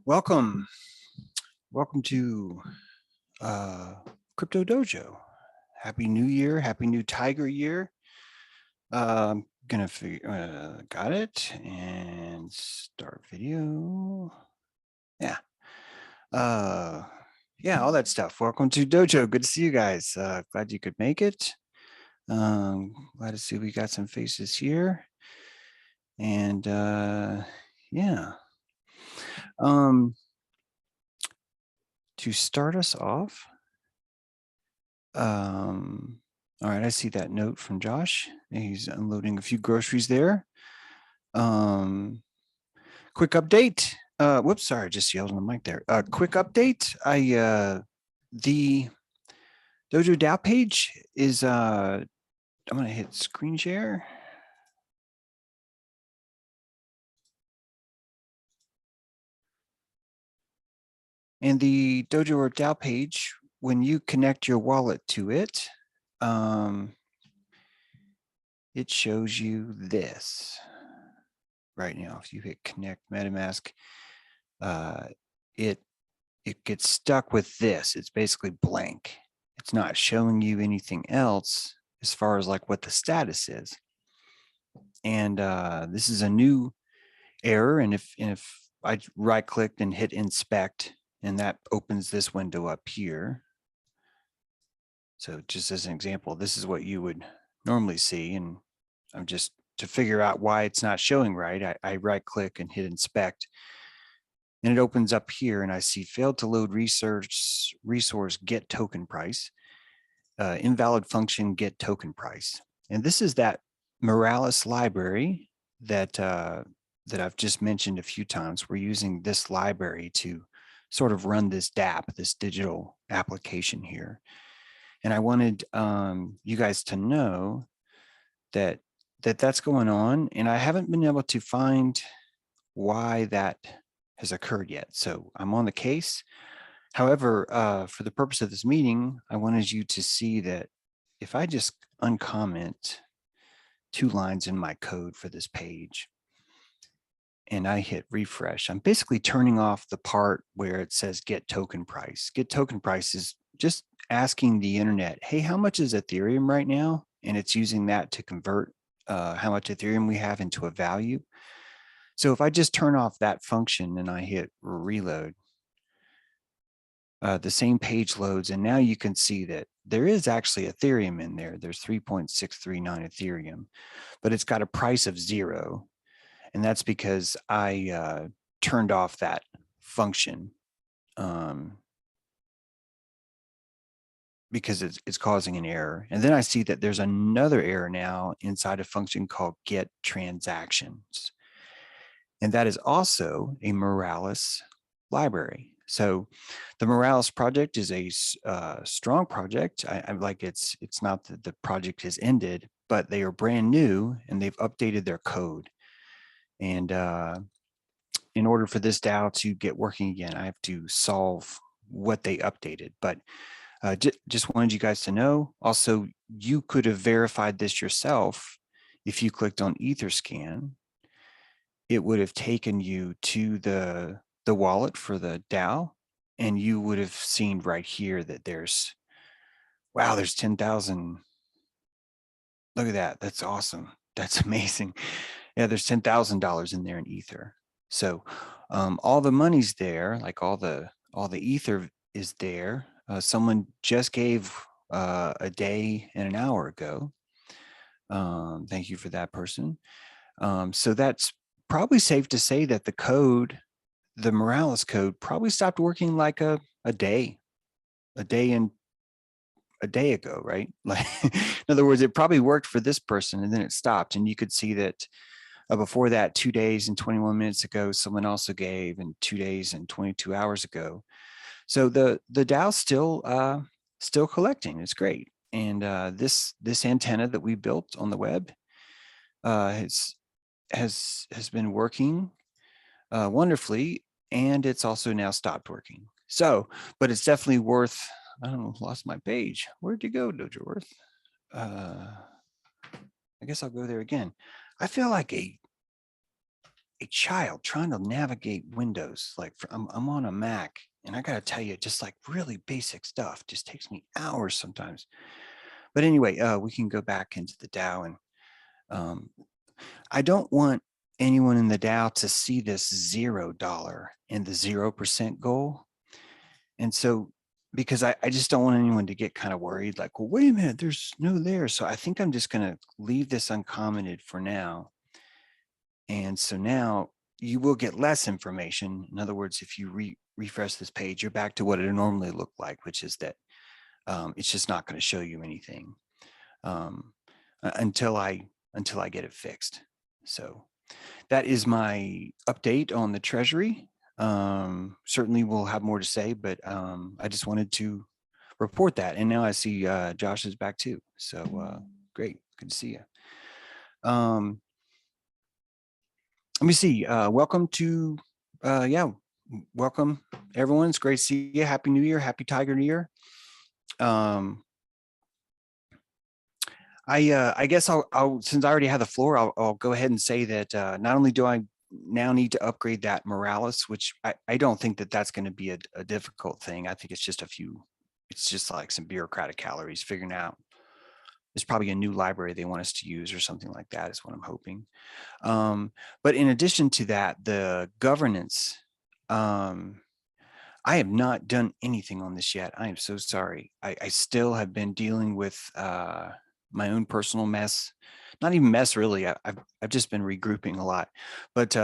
Welcome. Welcome to Crypto Dojo. Happy New Year. Happy New Tiger Year. Gonna figure, got it. And start video. Yeah. Uh, yeah, all that stuff. Welcome to Dojo. Good to see you guys. Glad you could make it. Glad to see we got some faces here. And yeah. To start us off, all right, I see that note from Josh. He's unloading a few groceries there. Quick update. Whoops, sorry, I just yelled on the mic there. Quick update. The Dojo DAO page is I'm gonna hit screen share. And the Dojo or DAO page, when you connect your wallet to it, it shows you this right now. If you hit connect MetaMask, it gets stuck with this. It's basically blank. It's not showing you anything else as far as like what the status is. And this is a new error. And if I right clicked and hit inspect, and that opens this window up here. So just as an example, this is what you would normally see. And I'm just to figure out why it's not showing right. I right click and hit inspect. And it opens up here and I see failed to load resource get token price, invalid function get token price. And this is that Morales library that that I've just mentioned a few times. We're using this library to sort of run this DApp, this digital application here. And I wanted you guys to know that that's going on. And I haven't been able to find why that has occurred yet. So I'm on the case. However, for the purpose of this meeting, I wanted you to see that if I just uncomment 2 lines in my code for this page and I hit refresh, I'm basically turning off the part where it says get token price. Get token price is just asking the internet, hey, how much is Ethereum right now? And it's using that to convert how much Ethereum we have into a value. So if I just turn off that function and I hit reload, the same page loads, and now you can see that there is actually Ethereum in there. There's 3.639 Ethereum, but it's got a price of 0. And that's because I turned off that function because it's causing an error. And then I see that there's another error now inside a function called get transactions. And that is also a Morales library. So the Morales project is a strong project. I'm like, it's not that the project has ended, but they are brand new and they've updated their code. And in order for this DAO to get working again, I have to solve what they updated. But just wanted you guys to know. Also, you could have verified this yourself if you clicked on Etherscan. It would have taken you to the wallet for the DAO, and you would have seen right here that there's, wow, there's 10,000. Look at that. That's awesome. That's amazing. Yeah, there's $10,000 in there in Ether. So all the money's there, like all the Ether is there. Someone just gave a day and an hour ago. Thank you for that person. So that's probably safe to say that the code, the Morales code, probably stopped working like a day ago, right? Like, in other words, it probably worked for this person and then it stopped. And you could see that before that, 2 days and 21 minutes ago, someone also gave, and 2 days and 22 hours ago. So the DAO's still collecting. It's great. And this antenna that we built on the web has been working wonderfully, and it's also now stopped working. So, but it's definitely worth. I don't know, lost my page. Where'd you go, Dojo Worth? I guess I'll go there again. I feel like a child trying to navigate Windows. Like I'm on a Mac, and I got to tell you, just like really basic stuff just takes me hours sometimes. But anyway, we can go back into the DAO, and um, I don't want anyone in the DAO to see this $0 and the 0% goal. And so, because I just don't want anyone to get kind of worried, like, well, wait a minute, there's no there. So I think I'm just going to leave this uncommented for now. And so now you will get less information. In other words, if you refresh this page, you're back to what it normally looked like, which is that it's just not going to show you anything um, until I get it fixed. So that is my update on the Treasury. Certainly we'll have more to say, but I just wanted to report that. And now I see Josh is back too. So great, good to see you. Let me see. Welcome to, welcome everyone. It's great to see you. Happy New Year. Happy Tiger New Year. I guess I'll since I already have the floor, I'll go ahead and say that not only do I now need to upgrade that Morales, which I don't think that that's going to be a difficult thing. I think it's just like some bureaucratic calories figuring out. There's probably a new library they want us to use or something like that is what I'm hoping. But in addition to that, the governance, I have not done anything on this yet. I am so sorry. I still have been dealing with my own personal mess. Not even mess, really. I've just been regrouping a lot. But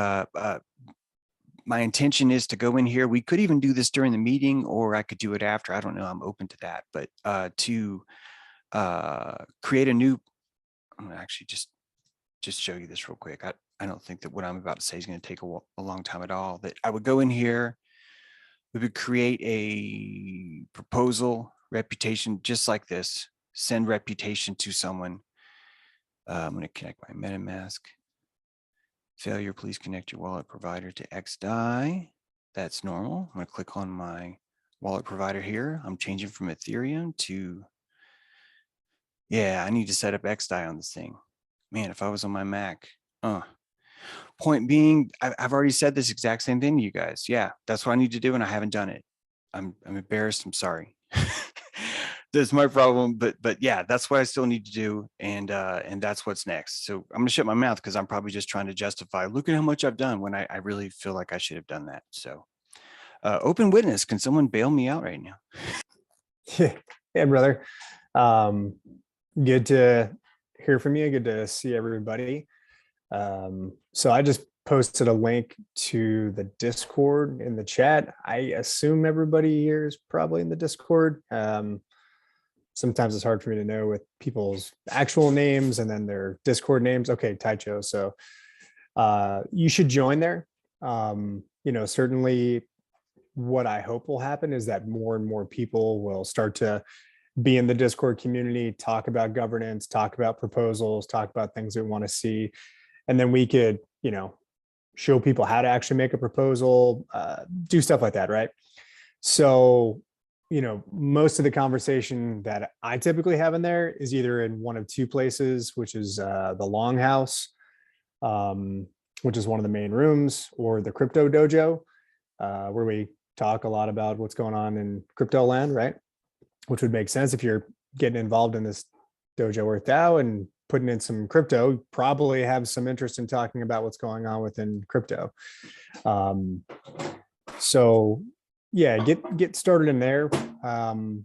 my intention is to go in here. We could even do this during the meeting, or I could do it after. I don't know. I'm open to that. But to create a new, I'm gonna actually just show you this real quick. I don't think that what I'm about to say is going to take a long time at all. That I would go in here, we would create a proposal reputation just like this, send reputation to someone. I'm going to connect my MetaMask. Failure, please connect your wallet provider to XDAI. That's normal. I'm going to click on my wallet provider here. I'm changing from Ethereum to, yeah, I need to set up XDAI on this thing. Man, if I was on my Mac, point being, I've already said this exact same thing to you guys. Yeah, that's what I need to do, and I haven't done it. I'm embarrassed. I'm sorry. That's my problem. But yeah, that's what I still need to do, and that's what's next. So I'm gonna shut my mouth because I'm probably just trying to justify. Look at how much I've done when I really feel like I should have done that. So open witness. Can someone bail me out right now? Yeah, brother. Good to hear from you. Good to see everybody. So I just posted a link to the Discord in the chat. I assume everybody here is probably in the Discord. Sometimes it's hard for me to know with people's actual names and then their Discord names. Okay, Taicho. So you should join there. Certainly what I hope will happen is that more and more people will start to be in the Discord community, talk about governance, talk about proposals, talk about things we want to see. And then we could, show people how to actually make a proposal, do stuff like that, right? So, most of the conversation that I typically have in there is either in one of two places, which is the Longhouse, which is one of the main rooms, or the Crypto Dojo, where we talk a lot about what's going on in crypto land, right? Which would make sense if you're getting involved in this dojo or DAO and putting in some crypto, probably have some interest in talking about what's going on within crypto. So yeah, get started in there.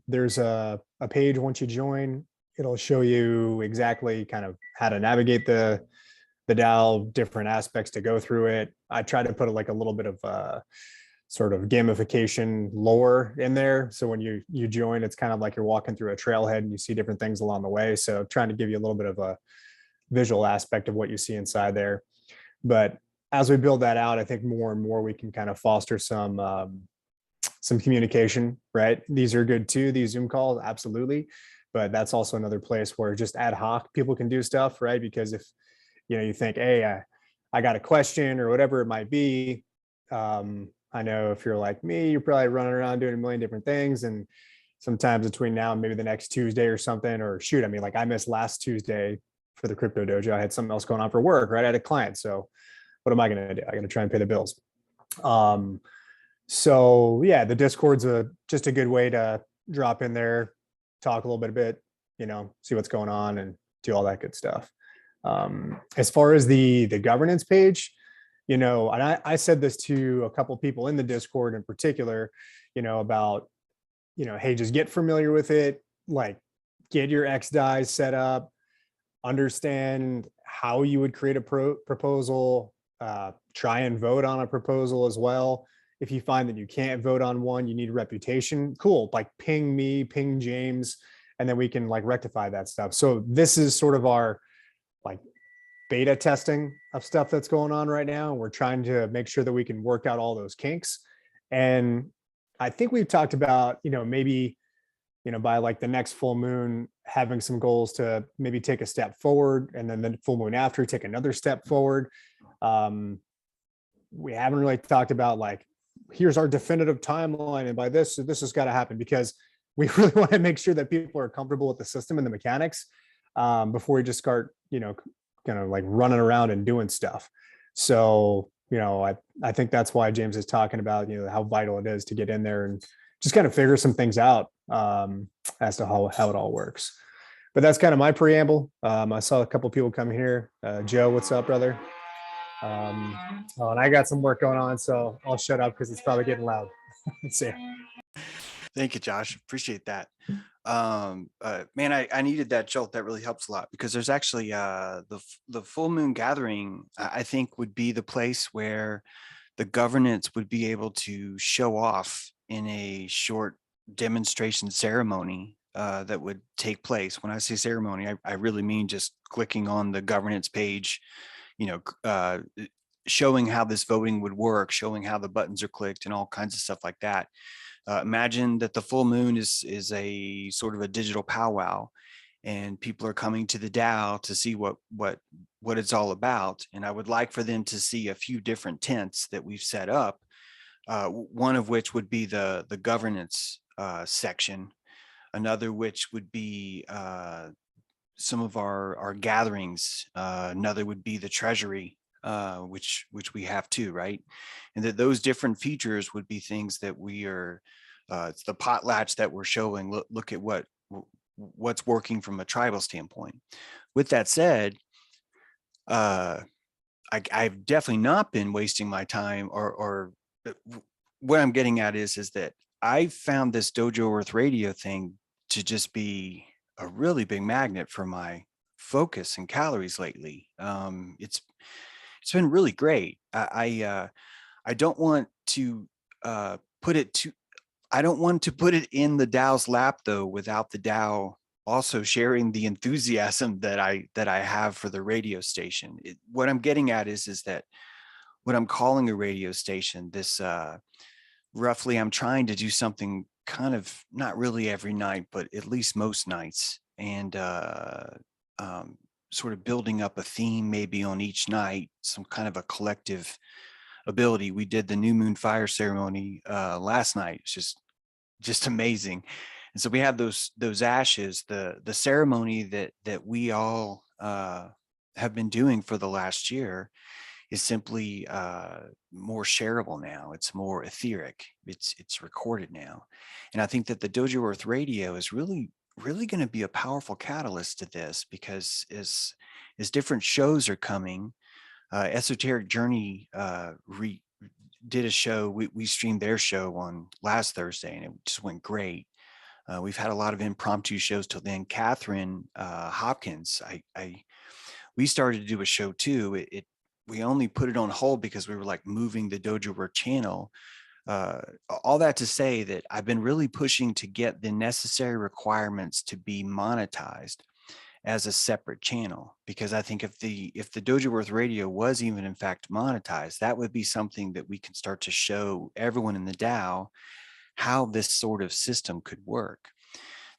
There's a page once you join, it'll show you exactly kind of how to navigate the DAO, different aspects to go through it. I try to put like a little bit of sort of gamification lore in there. So when you join, it's kind of like you're walking through a trailhead and you see different things along the way. So trying to give you a little bit of a visual aspect of what you see inside there. But as we build that out, I think more and more we can kind of foster some communication, right? These are good too, these Zoom calls, absolutely. But that's also another place where just ad hoc people can do stuff, right? Because if, you think, hey, I got a question or whatever it might be, I know if you're like me, you're probably running around doing a million different things. And sometimes between now and maybe the next Tuesday or something, or shoot, I mean, like I missed last Tuesday for the Crypto Dojo. I had something else going on for work, right? I had a client. So what am I going to do? I got to try and pay the bills. Um, so yeah, the Discord's just a good way to drop in there, talk a little bit, see what's going on and do all that good stuff. As far as the governance page, and I said this to a couple of people in the Discord in particular, about, hey, just get familiar with it, like get your XDIs set up, understand how you would create a proposal, try and vote on a proposal as well. If you find that you can't vote on one, you need reputation, cool, like ping me, ping James, and then we can like rectify that stuff. So this is sort of our like beta testing of stuff that's going on right now. And we're trying to make sure that we can work out all those kinks. And I think we've talked about, maybe, by like the next full moon, having some goals to maybe take a step forward, and then the full moon after take another step forward. We haven't really talked about like, here's our definitive timeline, and by this has got to happen, because we really want to make sure that people are comfortable with the system and the mechanics before we just start, kind of like running around and doing stuff. So, I think that's why James is talking about, how vital it is to get in there and just kind of figure some things out as to how it all works. But that's kind of my preamble. I saw a couple people come here. Joe, what's up, brother? And I got some work going on, so I'll shut up because it's probably getting loud. See ya. Thank you, Josh. Appreciate that. Man, I needed that jolt. That really helps a lot, because there's actually the full moon gathering, I think, would be the place where the governance would be able to show off in a short demonstration ceremony that would take place. When I say ceremony, I really mean just clicking on the governance page, showing how this voting would work, showing how the buttons are clicked and all kinds of stuff like that. Imagine that the full moon is a sort of a digital powwow, and people are coming to the DAO to see what it's all about. And I would like for them to see a few different tents that we've set up. One of which would be the governance section. Another which would be some of our gatherings. Another would be the treasury, which we have too, right? And that those different features would be things that we are, it's the potlatch that we're showing. Look at what's working from a tribal standpoint. With that said, I've definitely not been wasting my time, or what I'm getting at is that I found this Dojo Earth Radio thing to just be a really big magnet for my focus and calories lately. It's been really great. I don't want to put it to I don't want to put it in the DAO's lap though, without the DAO also sharing the enthusiasm that I have for the radio station. What I'm getting at is that what I'm calling a radio station, this roughly, I'm trying to do something kind of not really every night, but at least most nights, and sort of building up a theme maybe on each night, some kind of a collective ability. We did the new moon fire ceremony last night. It's just amazing. And so we have those ashes, the ceremony that we all have been doing for the last year is simply more shareable now. It's more etheric. It's recorded now. And I think that the Dojo Earth Radio is really going to be a powerful catalyst to this, because as different shows are coming, Esoteric Journey did a show. We streamed their show on last Thursday, and it just went great. We've had a lot of impromptu shows till then. Catherine Hopkins, we started to do a show too. We only put it on hold because we were like moving the Dojo Earth channel. All that to say that I've been really pushing to get the necessary requirements to be monetized as a separate channel, because I think if the Dojo Earth Radio was even in fact monetized, that would be something that we can start to show everyone in the DAO how this sort of system could work.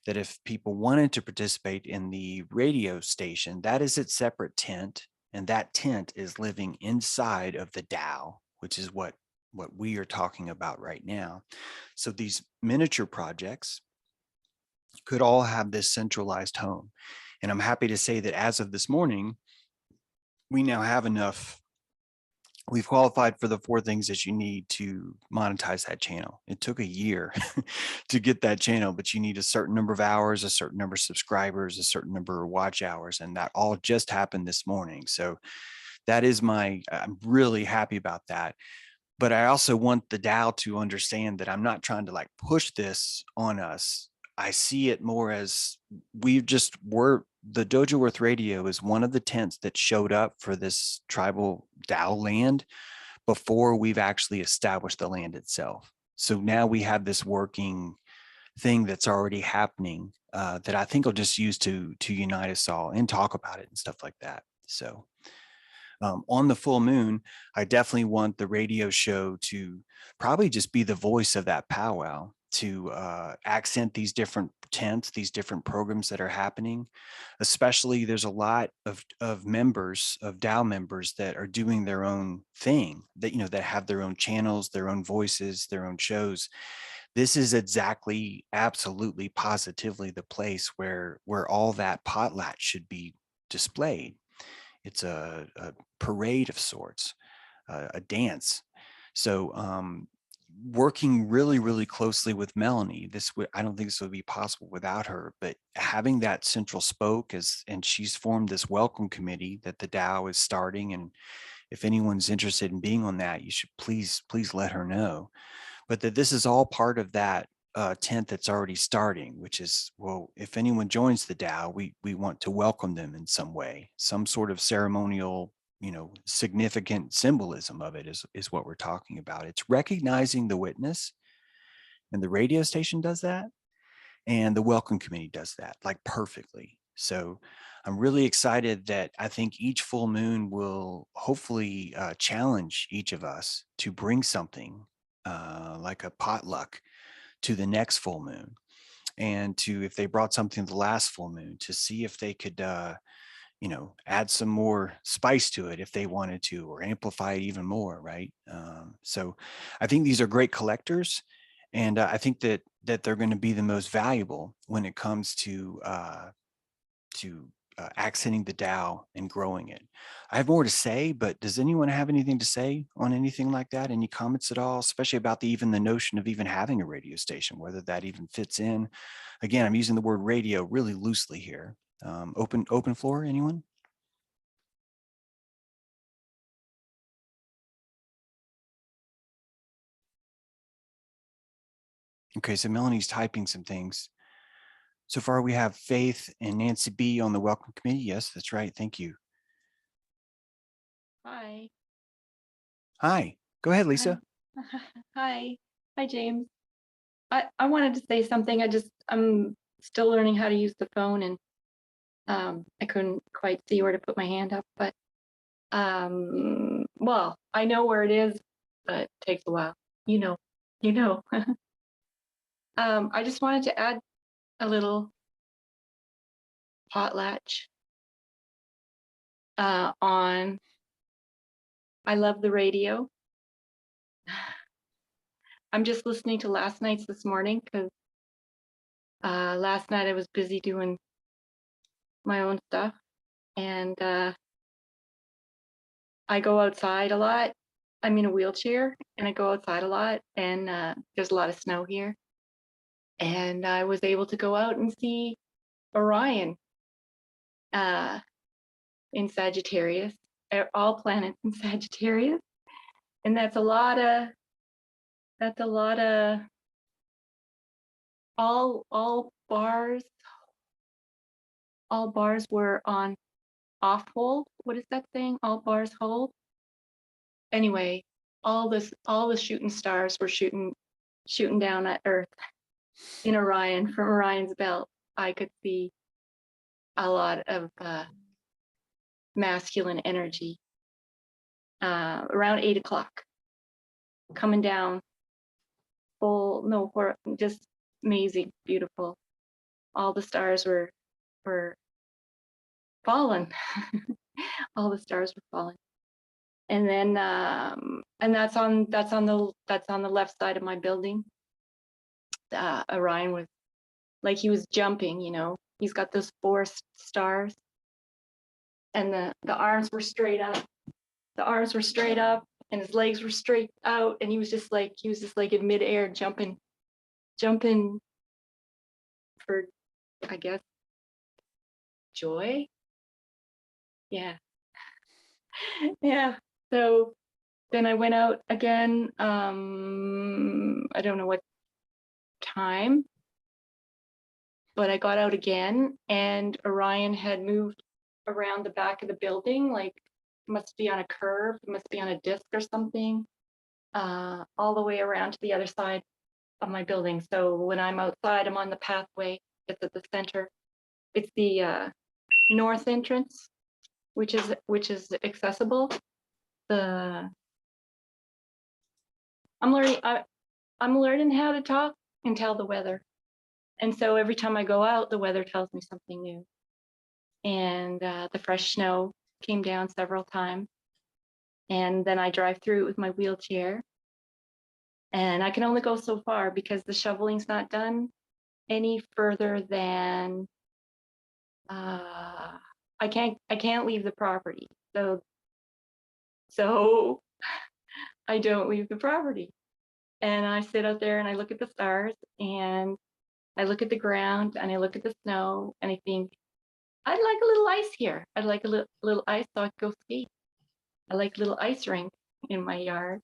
That if people wanted to participate in the radio station, that is its separate tent, and that tent is living inside of the DAO, which is what we are talking about right now. So these miniature projects could all have this centralized home. And I'm happy to say that as of this morning, we now have enough we've qualified for the 4 things that you need to monetize that channel. It took a year to get that channel, but you need a certain number of hours, a certain number of subscribers, a certain number of watch hours, and that all just happened this morning. So that is I'm really happy about that. But I also want the DAO to understand that I'm not trying to like push this on us. I see it more as the Dojo Earth Radio is one of the tents that showed up for this tribal DAO land before we've actually established the land itself. So now we have this working thing that's already happening that I think will just use to unite us all and talk about it and stuff like that. So on the full moon, I definitely want the radio show to probably just be the voice of that powwow to accent these different tents, these different programs that are happening. Especially there's a lot of members, of DAO members that are doing their own thing, that, that have their own channels, their own voices, their own shows. This is exactly, absolutely, positively the place where all that potlatch should be displayed. It's a parade of sorts, a dance. So working really, really closely with Melanie, I don't think this would be possible without her, but having that central spoke and she's formed this welcome committee that the DAO is starting. And if anyone's interested in being on that, you should please let her know. But that this is all part of that tent that's already starting, which is, well, if anyone joins the DAO, we want to welcome them in some way, some sort of ceremonial, significant symbolism of it is what we're talking about. It's recognizing the witness, and the radio station does that, and the welcome committee does that like perfectly. So I'm really excited that I think each full moon will hopefully challenge each of us to bring something like a potluck to the next full moon, and to, if they brought something the last full moon, to see if they could add some more spice to it if they wanted to, or amplify it even more, right? So I think these are great collectors, and I think that they're going to be the most valuable when it comes to accenting the DAO and growing it. I have more to say, but does anyone have anything to say on anything like that? Any comments at all, especially about even the notion of even having a radio station, whether that even fits in? Again, I'm using the word radio really loosely here. Open floor, anyone? Okay, so Melanie's typing some things. So far, we have Faith and Nancy B on the welcome committee. Yes, that's right. Thank you. Hi. Hi. Go ahead, Lisa. Hi. Hi, James. I wanted to say something. I'm still learning how to use the phone, and I couldn't quite see where to put my hand up, but well, I know where it is, but it takes a while. You know, you know. I just wanted to add a little potlatch on I love the radio. I'm just listening to last night's this morning because last night I was busy doing my own stuff, and I go outside a lot. I'm in a wheelchair and I go outside a lot, and there's a lot of snow here. And I was able to go out and see Orion in Sagittarius, all planets in Sagittarius. And that's a lot of all bars were on off hold. What is that saying? All bars hold. Anyway, all the shooting stars were shooting down at Earth in Orion. From Orion's belt, I could see a lot of masculine energy around 8 o'clock coming down. Just amazing, beautiful. All the stars were fallen. All the stars were falling. And then and that's on the left side of my building. Orion was like he was jumping, he's got those 4 stars, and the arms were straight up. The arms were straight up, and his legs were straight out, and he was just like in midair jumping for, I guess, joy. Yeah. Yeah. So then I went out again. I don't know what time, but I got out again, and Orion had moved around the back of the building, like must be on a curve, must be on a disc or something, all the way around to the other side of my building. So when I'm outside, I'm on the pathway. It's at the center. It's the north entrance, which is accessible. I'm learning how to talk and tell the weather. And so every time I go out, the weather tells me something new. And the fresh snow came down several times. And then I drive through it with my wheelchair. And I can only go so far because the shoveling's not done any further than I can't leave the property. So I don't leave the property. And I sit out there and I look at the stars and I look at the ground and I look at the snow and I think, I'd like a little ice here. I'd like a little ice so I could go ski. I like a little ice rink in my yard.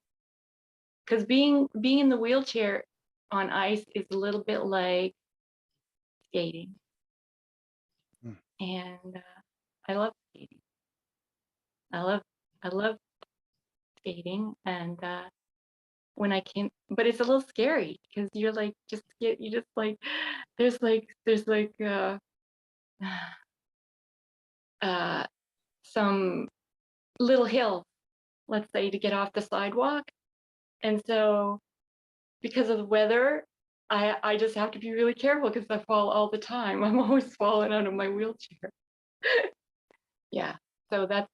Because being in the wheelchair on ice is a little bit like skating. And I love skating. I love skating, and when I can, but it's a little scary because you're like there's some little hill, let's say, to get off the sidewalk, and so because of the weather, I just have to be really careful because I fall all the time. I'm always falling out of my wheelchair. Yeah, so that's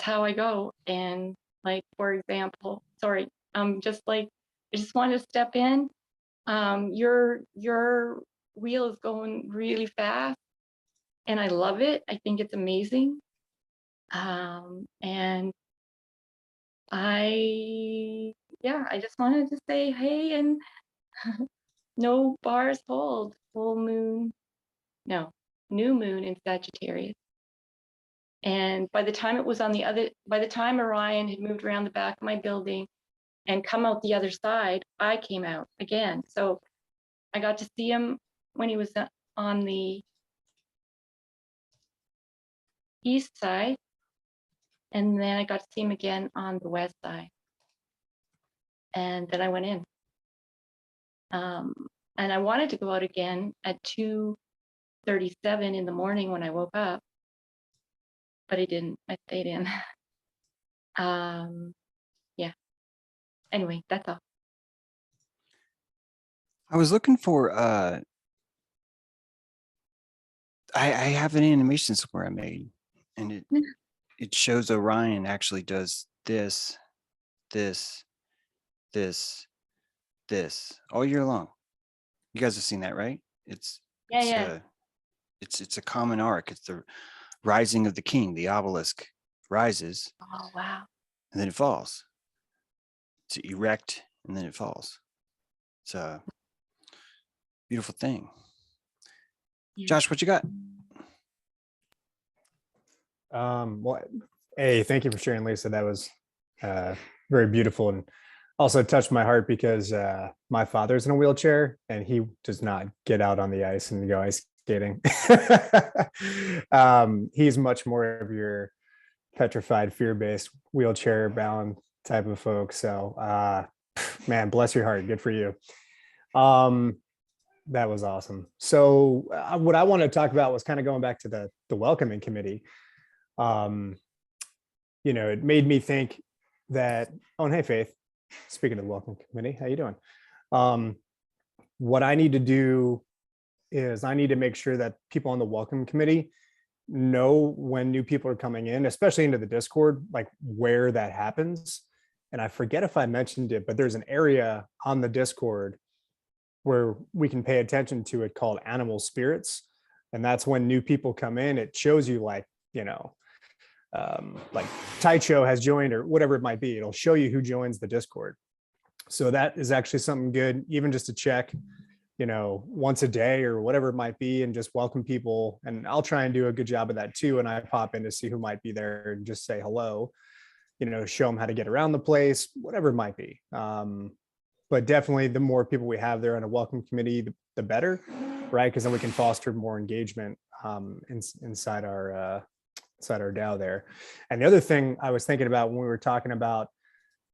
how I go. And like, for example, sorry, just like, I just want to step in. Your wheel is going really fast and I love it. I think it's amazing. And I just wanted to say, hey, and no bars hold, full moon, no, new moon in Sagittarius. And by the time Orion had moved around the back of my building and come out the other side, I came out again. So I got to see him when he was on the east side, and then I got to see him again on the west side. And then I went in. And I wanted to go out again at 2:37 in the morning when I woke up, but I didn't. I stayed in. Yeah. Anyway, that's all. I was looking for I have an animation somewhere I made, and it shows Orion actually does this, this, this, this all year long. You guys have seen that, right? It's Yeah. it's a common arc. It's the rising of the king. The obelisk rises Oh, wow. and then it falls. It's erect and then it falls. It's a beautiful thing. Yeah. Josh, what you got? Well, hey, thank you for sharing, Lisa. That was very beautiful and also touched my heart because my father's in a wheelchair and he does not get out on the ice and go ice skating. He's much more of your petrified, fear-based, wheelchair-bound type of folk. So, man, bless your heart. Good for you. That was awesome. So what I want to talk about was kind of going back to the welcoming committee. It made me think that, oh, and hey, Faith, speaking of the welcome committee, how you doing? What I need to do is I need to make sure that people on the welcome committee know when new people are coming in, especially into the Discord, like where that happens. And I forget if I mentioned it, but there's an area on the Discord where we can pay attention to it called animal spirits. And that's when new people come in, it shows you like, like Taicho has joined or whatever it might be. It'll show you who joins the Discord. So that is actually something good, even just to check, once a day or whatever it might be, and just welcome people. And I'll try and do a good job of that too. And I pop in to see who might be there and just say hello, show them how to get around the place, whatever it might be. But definitely the more people we have there on a welcome committee, the better, right? Because then we can foster more engagement inside our DAO there. And the other thing I was thinking about when we were talking about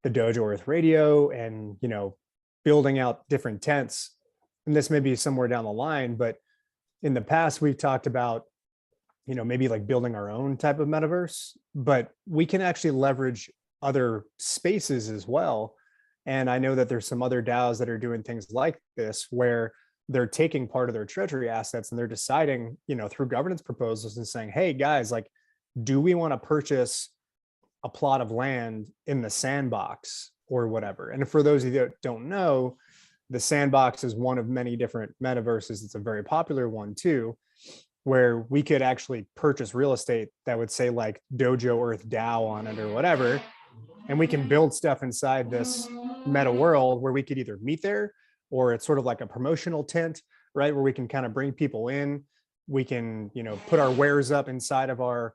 the Dojo Earth Radio and, building out different tents, and this may be somewhere down the line, but in the past, we've talked about, maybe like building our own type of metaverse, but we can actually leverage other spaces as well. And I know that there's some other DAOs that are doing things like this, where they're taking part of their treasury assets and they're deciding, through governance proposals and saying, hey guys, like, do we want to purchase a plot of land in the sandbox or whatever? And for those of you that don't know, the sandbox is one of many different metaverses. It's a very popular one too, where we could actually purchase real estate that would say like Dojo Earth DAO on it or whatever. And we can build stuff inside this meta world where we could either meet there, or it's sort of like a promotional tent, right? Where we can kind of bring people in. We can, put our wares up inside of our,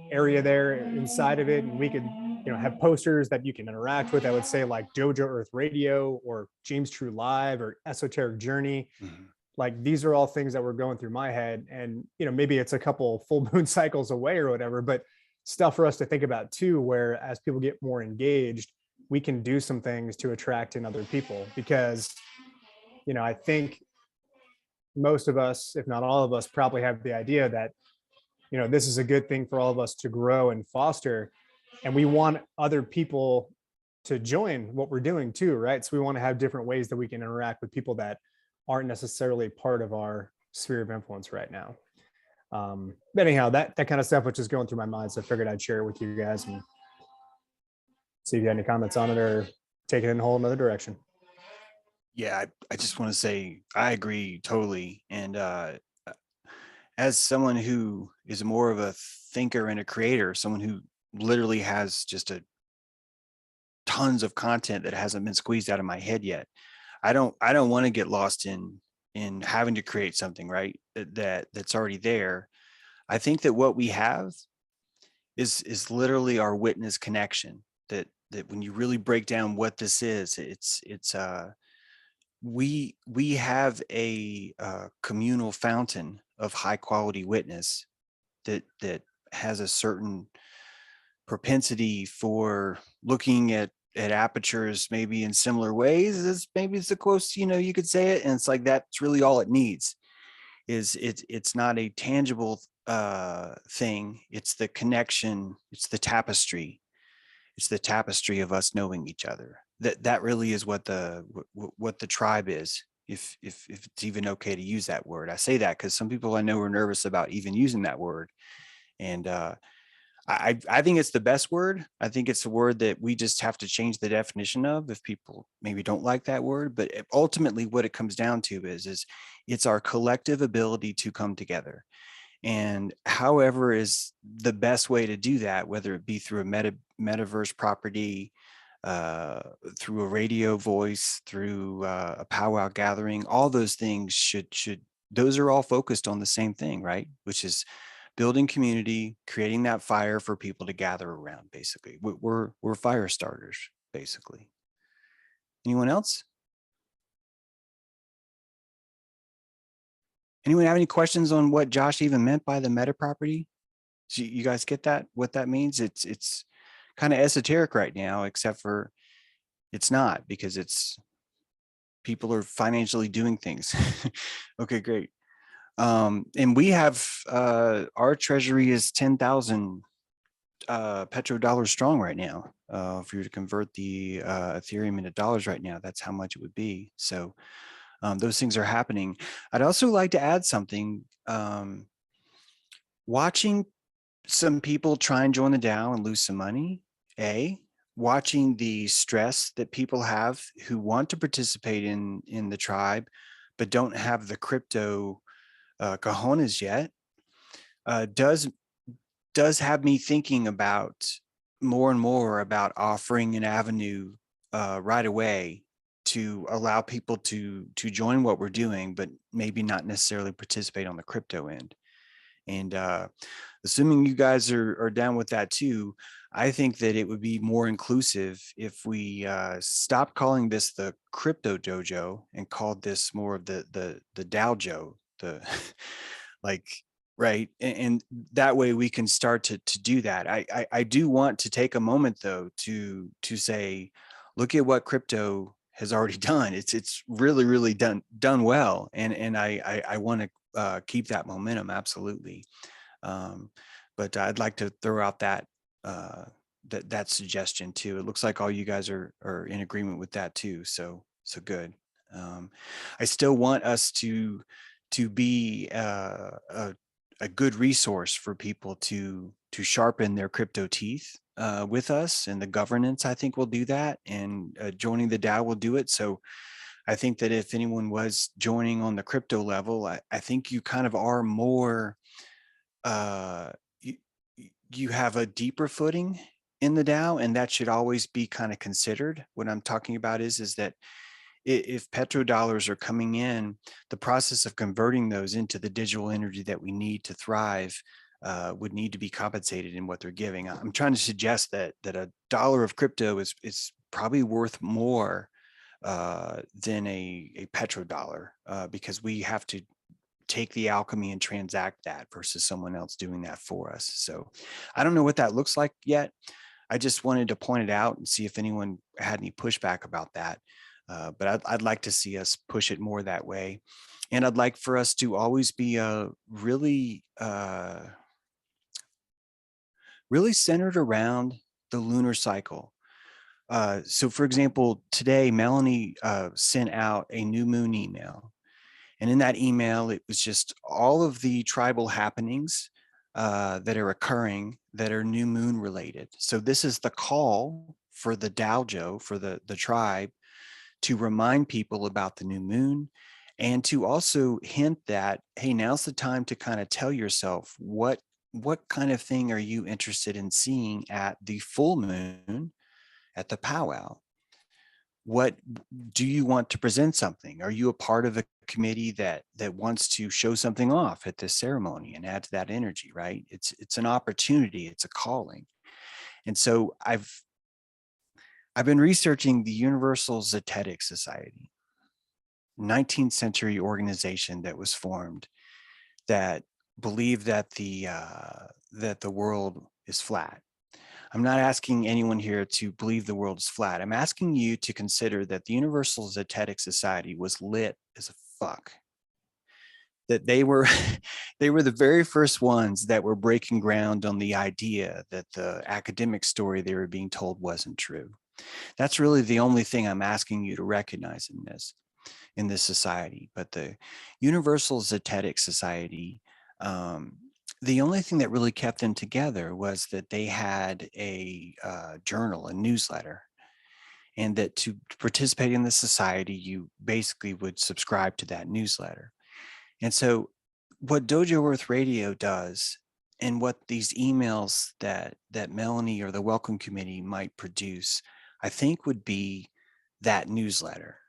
area there inside of it. And we could, have posters that you can interact with that would say like Dojo Earth Radio or James True Live or Esoteric Journey. Mm-hmm. Like these are all things that were going through my head, and maybe it's a couple full moon cycles away or whatever, but stuff for us to think about too, where as people get more engaged, we can do some things to attract in other people. Because I think most of us, if not all of us, probably have the idea that this is a good thing for all of us to grow and foster, and we want other people to join what we're doing too, right? So we want to have different ways that we can interact with people that aren't necessarily part of our sphere of influence right now. But anyhow, that kind of stuff was just going through my mind, so I figured I'd share it with you guys and see if you had any comments on it or take it in a whole another direction. Yeah, I just want to say I agree totally. And as someone who is more of a thinker and a creator, someone who literally has just tons of content that hasn't been squeezed out of my head yet, I don't want to get lost in having to create something, right, that's already there. I think that what we have is literally our witness connection. That when you really break down what this is, it's we have a communal fountain of high quality witness that has a certain propensity for looking at apertures maybe in similar ways. As maybe it's the close, you could say it. And it's like, that's really all it needs. Is it's not a tangible thing. It's the connection. It's the tapestry. It's the tapestry of us knowing each other. That really is what the tribe is. If it's even okay to use that word. I say that because some people I know are nervous about even using that word. And I think it's the best word. I think it's a word that we just have to change the definition of if people maybe don't like that word. But ultimately what it comes down to is it's our collective ability to come together. And however is the best way to do that, whether it be through a metaverse property, through a radio voice, through a powwow gathering, all those things those are all focused on the same thing, right? Which is building community, creating that fire for people to gather around. Basically, we're fire starters, basically. Anyone else? Anyone have any questions on what Josh even meant by the meta property? So you guys get that? What that means? It's kind of esoteric right now, except for it's not, because people are financially doing things. Okay, great. And we have our treasury is 10,000 petrodollars strong right now. If you were to convert the Ethereum into dollars right now, that's how much it would be. So those things are happening. I'd also like to add something. Watching some people try and join the DAO and lose some money, watching the stress that people have who want to participate in the tribe, but don't have the crypto cojones yet, does does have me thinking about more and more about offering an avenue right away to allow people to join what we're doing, but maybe not necessarily participate on the crypto end. And assuming you guys are down with that too, I think that it would be more inclusive if we stopped calling this the crypto dojo and called this more of the Dojo, the like, right. And that way we can start to do that. I do want to take a moment though to say, look at what crypto has already done. It's really done well, and I want to keep that momentum, absolutely. Um, but I'd like to throw out uh, that suggestion too. It looks like all you guys are in agreement with that too. So good. I still want us to be a good resource for people to sharpen their crypto teeth with us, and the governance I think will do that, and joining the DAO will do it. So I think that if anyone was joining on the crypto level, I think you kind of are more uh, you, you have a deeper footing in the DAO, and that should always be kind of considered. What I'm talking about is that if petrodollars are coming in, the process of converting those into the digital energy that we need to thrive would need to be compensated in what they're giving. I'm trying to suggest that a dollar of crypto is probably worth more than a petrodollar because we have to take the alchemy and transact that versus someone else doing that for us. So I don't know what that looks like yet. I just wanted to point it out and see if anyone had any pushback about that. But I'd like to see us push it more that way. And I'd like for us to always be really centered around the lunar cycle. So for example, today, Melanie sent out a new moon email. And in that email, it was just all of the tribal happenings that are occurring that are new moon related. So this is the call for the Dojo, for the tribe, to remind people about the new moon and to also hint that, hey, now's the time to kind of tell yourself what kind of thing are you interested in seeing at the full moon at the powwow. What do you want to present something? Are you a part of a committee that wants to show something off at this ceremony and add to that energy? Right, it's an opportunity, it's a calling. And so I've been researching the Universal Zetetic Society, 19th century organization that was formed that believed that the world is flat. I'm not asking anyone here to believe the world is flat. I'm asking you to consider that the Universal Zetetic Society was lit as a fuck. That they were they were the very first ones that were breaking ground on the idea that the academic story they were being told wasn't true. That's really the only thing I'm asking you to recognize in this society. But the Universal Zetetic Society, the only thing that really kept them together was that they had a journal, a newsletter, and that to participate in the society, you basically would subscribe to that newsletter. And so what Dojo Earth Radio does, and what these emails that Melanie or the Welcome Committee might produce, I think would be that newsletter.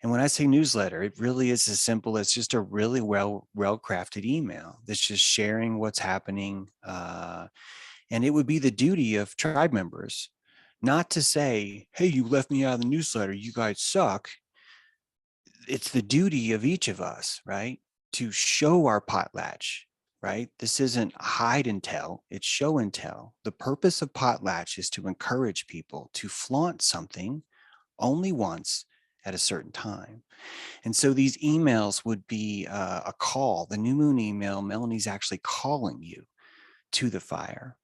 And when I say newsletter, it really is as simple as just a really well crafted email that's just sharing what's happening. And it would be the duty of tribe members not to say, hey, you left me out of the newsletter, you guys suck. It's the duty of each of us, right, to show our potlatch, right? This isn't hide and tell, it's show and tell. The purpose of potlatch is to encourage people to flaunt something only once at a certain time. And so these emails would be a call. The new moon email, Melanie's actually calling you to the fire.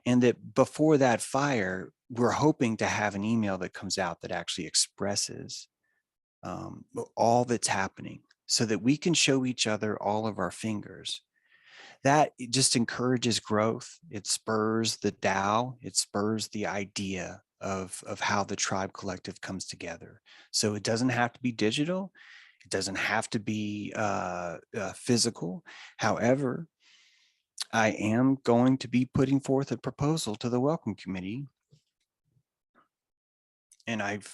And that before that fire, we're hoping to have an email that comes out that actually expresses all that's happening so that we can show each other all of our fingers. That just encourages growth. It spurs the Tao. It spurs the idea of how the tribe collective comes together. So it doesn't have to be digital. It doesn't have to be physical. However, I am going to be putting forth a proposal to the Welcome Committee. And I've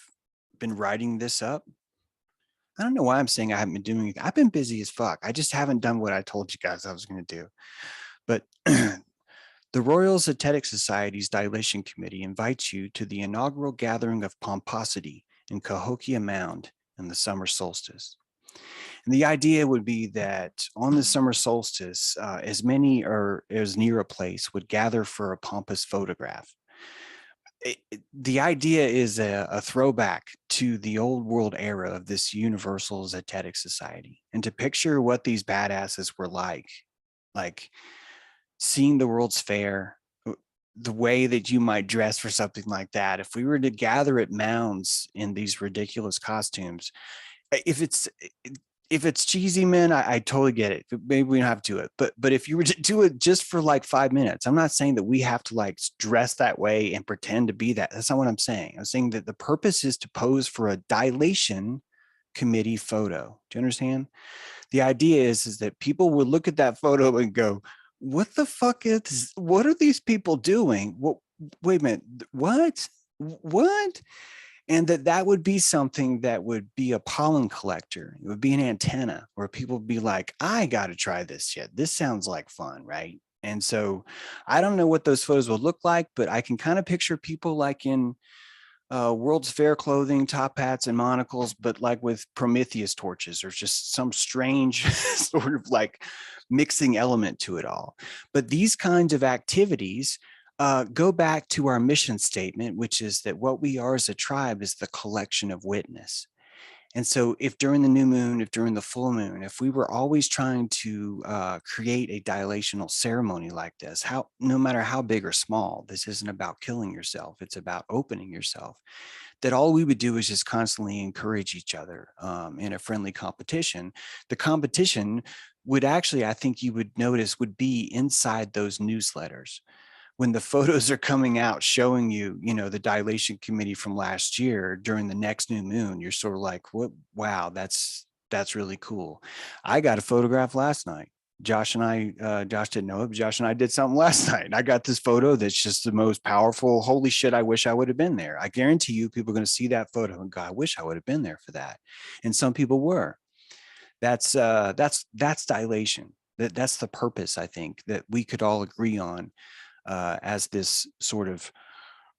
been writing this up. I don't know why I'm saying I haven't been doing it. I've been busy as fuck. I just haven't done what I told you guys I was going to do. But the Royal Zetetic Society's Dilation Committee invites you to the inaugural gathering of pomposity in Cahokia Mound in the summer solstice. And the idea would be that on the summer solstice, as many or as near a place would gather for a pompous photograph. The idea is a throwback to the old world era of this universal zetetic society, and to picture what these badasses were like seeing the World's Fair, the way that you might dress for something like that. If we were to gather at mounds in these ridiculous costumes, if it's cheesy, man, I totally get it. Maybe we don't have to do it, but if you were to do it just for like 5 minutes, I'm not saying that we have to like dress that way and pretend to be that. That's not what I'm saying. I'm saying that the purpose is to pose for a dilation committee photo. Do you understand? The idea is that people would look at that photo and go, "What the fuck is this? What are these people doing? What? Wait a minute, what? What?" And that would be something that would be a pollen collector. It would be an antenna where people would be like, I got to try this shit. This sounds like fun, right? And so I don't know what those photos would look like, but I can kind of picture people like in World's Fair clothing, top hats and monocles, but like with Prometheus torches or just some strange sort of like mixing element to it all. But these kinds of activities go back to our mission statement, which is that what we are as a tribe is the collection of witness. And so if during the new moon, if during the full moon, if we were always trying to create a dilational ceremony like this, no matter how big or small, this isn't about killing yourself, it's about opening yourself, that all we would do is just constantly encourage each other in a friendly competition. The competition would actually, I think you would notice, would be inside those newsletters. When the photos are coming out showing you, the dilation committee from last year during the next new moon, you're sort of like, what? Wow, that's really cool. I got a photograph last night. Josh and I, Josh didn't know it, but Josh and I did something last night. And I got this photo that's just the most powerful. Holy shit, I wish I would have been there. I guarantee you people are going to see that photo and go, I wish I would have been there for that. And some people were. That's dilation. That's the purpose, I think, that we could all agree on as this sort of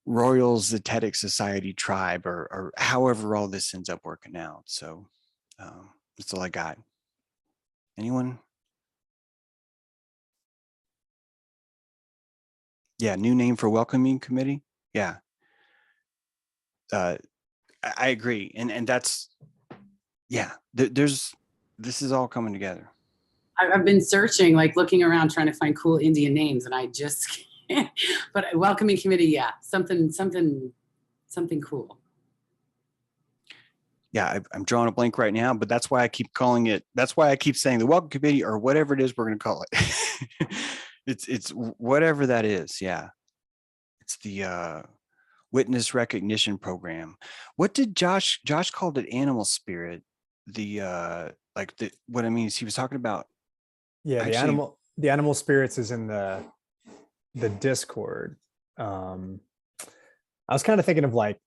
Royal Zetetic Society tribe, or however all this ends up working out. So that's all I got. Anyone? Yeah, new name for welcoming committee. Yeah, I agree, and that's there's this is all coming together. I've been searching, like looking around, trying to find cool Indian names, and I just can't. But welcoming committee, yeah, something cool. Yeah, I'm drawing a blank right now, but that's why I keep calling it. That's why I keep saying the welcome committee, or whatever it is we're going to call it. it's whatever that is. Yeah, it's the witness recognition program. What did Josh called it? Animal spirit. What I mean is he was talking about. Yeah, actually, the animal spirits is in the Discord. I was kind of thinking of like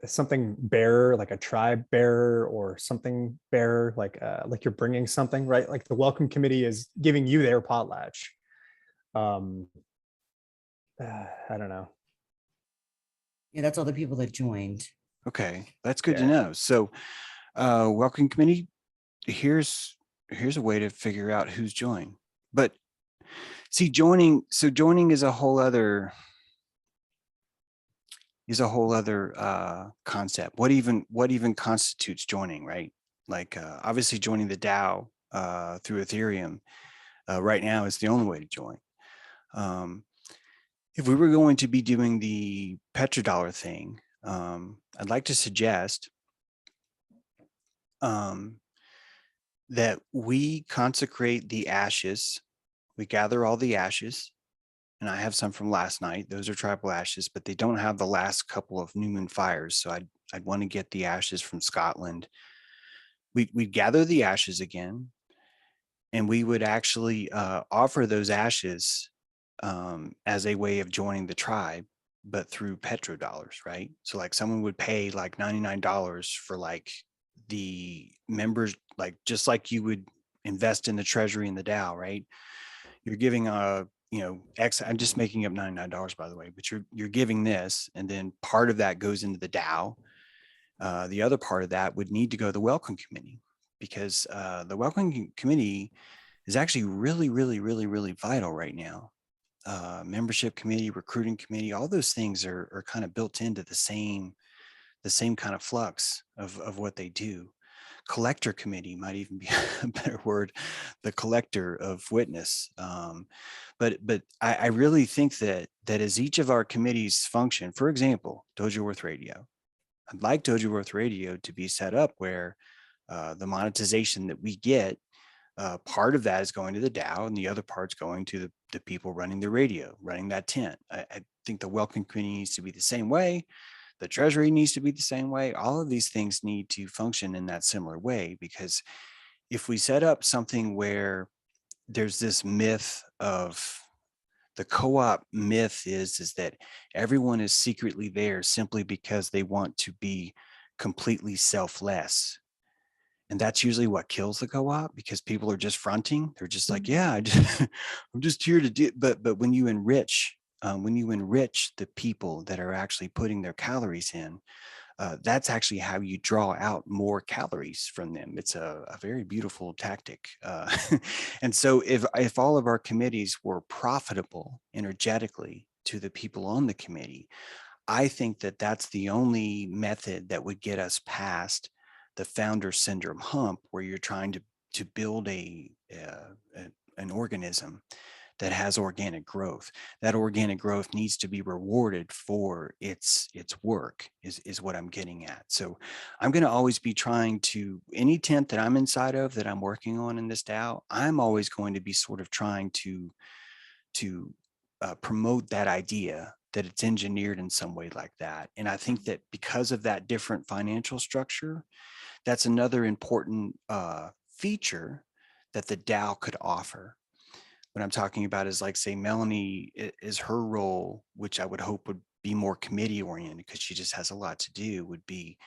something bearer, like a tribe bearer or something bearer, like you're bringing something, right? Like the welcome committee is giving you their potlatch. I don't know. Yeah, that's all the people that joined. Okay, that's good to know. So welcome committee, here's a way to figure out who's joined. But see, joining is a whole other concept. What even constitutes joining, right? Like obviously joining the DAO through Ethereum right now is the only way to join. If we were going to be doing the petrodollar thing, I'd like to suggest that we consecrate the ashes. We gather all the ashes, and I have some from last night. Those are tribal ashes, but they don't have the last couple of new moon fires. So I'd want to get the ashes from Scotland. We'd gather the ashes again, and we would actually offer those ashes as a way of joining the tribe, but through petrodollars, right? So like someone would pay like $99 for like the members, like just like you would invest in the treasury and the Dow, right? You're giving X, I'm just making up $99 by the way, but you're giving this, and then part of that goes into the Dow. The other part of that would need to go to the welcome committee, because the welcome committee is actually really, really, really, really vital right now. Membership committee, recruiting committee, all those things are kind of built into the same kind of flux of what they do. Collector committee might even be a better word, the collector of witness. But I really think that as each of our committees function, for example, Dojo Worth Radio, I'd like Dojo Worth Radio to be set up where the monetization that we get, part of that is going to the DAO, and the other part's going to the people running the radio, running that tent. I think the welcome committee needs to be the same way. The treasury needs to be the same way. All of these things need to function in that similar way, because if we set up something where there's this myth of the co-op myth is that everyone is secretly there simply because they want to be completely selfless. And that's usually what kills the co-op, because people are just fronting. They're just like, yeah, I'm just here to do. But when you enrich the people that are actually putting their calories in, that's actually how you draw out more calories from them. It's a very beautiful tactic. And so if all of our committees were profitable energetically to the people on the committee, I think that that's the only method that would get us past the founder syndrome hump, where you're trying to build an organism that has organic growth. That organic growth needs to be rewarded for its work, is what I'm getting at. So I'm going to always be trying to, any tent that I'm inside of that I'm working on in this DAO, I'm always going to be sort of trying to promote that idea, that it's engineered in some way like that. And I think that because of that different financial structure, that's another important feature that the DAO could offer. What I'm talking about is, like, say Melanie is her role, which I would hope would be more committee oriented because she just has a lot to do, would be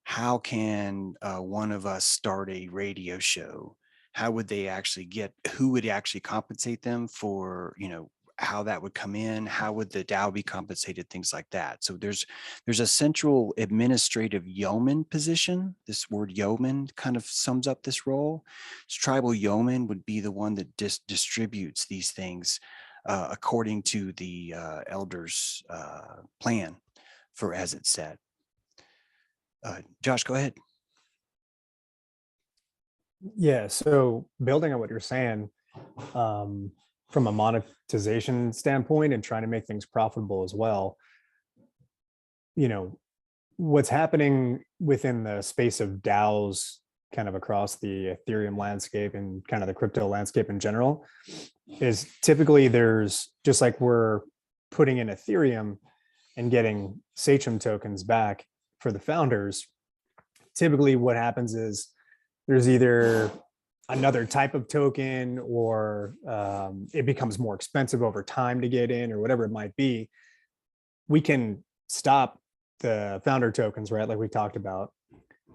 how can one of us start a radio show? How would they actually who would actually compensate them for, how that would come in? How would the DAO be compensated? Things like that. So there's a central administrative yeoman position. This word yeoman kind of sums up this role. So tribal yeoman would be the one that distributes these things according to the elders' plan for as it's set. Josh, go ahead. Yeah, so building on what you're saying, from a monetization standpoint and trying to make things profitable as well, what's happening within the space of DAOs kind of across the Ethereum landscape and kind of the crypto landscape in general is typically there's, just like we're putting in Ethereum and getting Sachem tokens back for the founders, typically what happens is there's either another type of token, or it becomes more expensive over time to get in, or whatever it might be. We can stop the founder tokens, right? Like we talked about,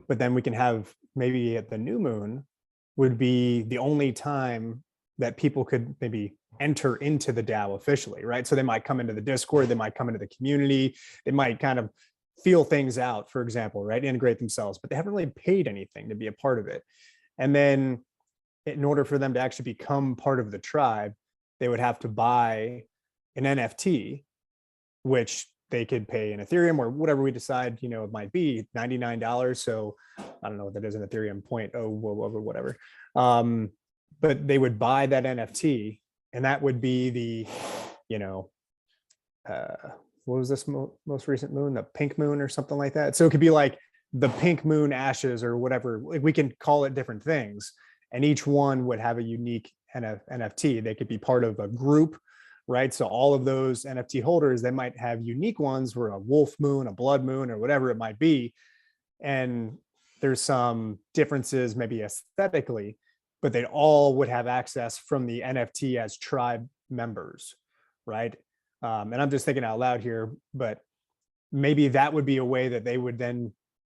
but then we can have, maybe at the new moon would be the only time that people could maybe enter into the DAO officially, right? So they might come into the Discord, they might come into the community, they might kind of feel things out, for example, right? Integrate themselves, but they haven't really paid anything to be a part of it. And then in order for them to actually become part of the tribe, they would have to buy an NFT, which they could pay in Ethereum or whatever we decide, it might be $99. So I don't know what that is in Ethereum, 0.0 whatever. But they would buy that NFT, and that would be the, what was this most recent moon, the pink moon or something like that. So it could be like the pink moon ashes or whatever. Like we can call it different things, and each one would have a unique NFT. They could be part of a group, right? So all of those NFT holders, they might have unique ones, where a wolf moon, a blood moon, or whatever it might be. And there's some differences maybe aesthetically, but they all would have access from the NFT as tribe members, right? And I'm just thinking out loud here, but maybe that would be a way that they would then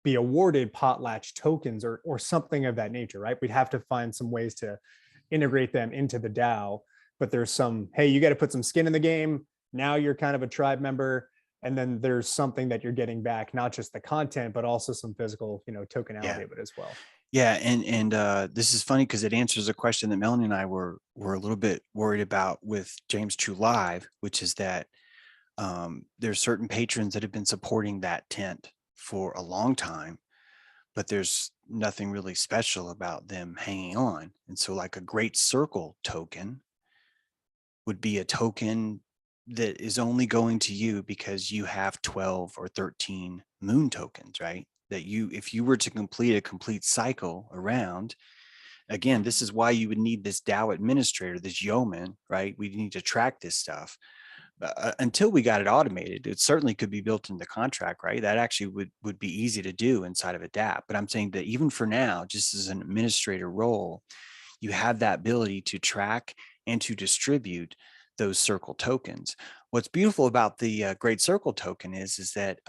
be awarded potlatch tokens or something of that nature, right? We'd have to find some ways to integrate them into the DAO, but there's some, hey, you got to put some skin in the game. Now you're kind of a tribe member. And then there's something that you're getting back, not just the content, but also some physical, tokenality of it as well. Yeah, and this is funny because it answers a question that Melanie and I were a little bit worried about with James True Live, which is that there's certain patrons that have been supporting that tent for a long time, but there's nothing really special about them hanging on. And so like a Great Circle token would be a token that is only going to you because you have 12 or 13 moon tokens, right? That if you were to complete a complete cycle around, again, this is why you would need this DAO administrator, this yeoman, right? We need to track this stuff. Until we got it automated, it certainly could be built into the contract, right? That actually would be easy to do inside of a DApp. But I'm saying that even for now, just as an administrator role, you have that ability to track and to distribute those circle tokens. What's beautiful about the Great Circle token is that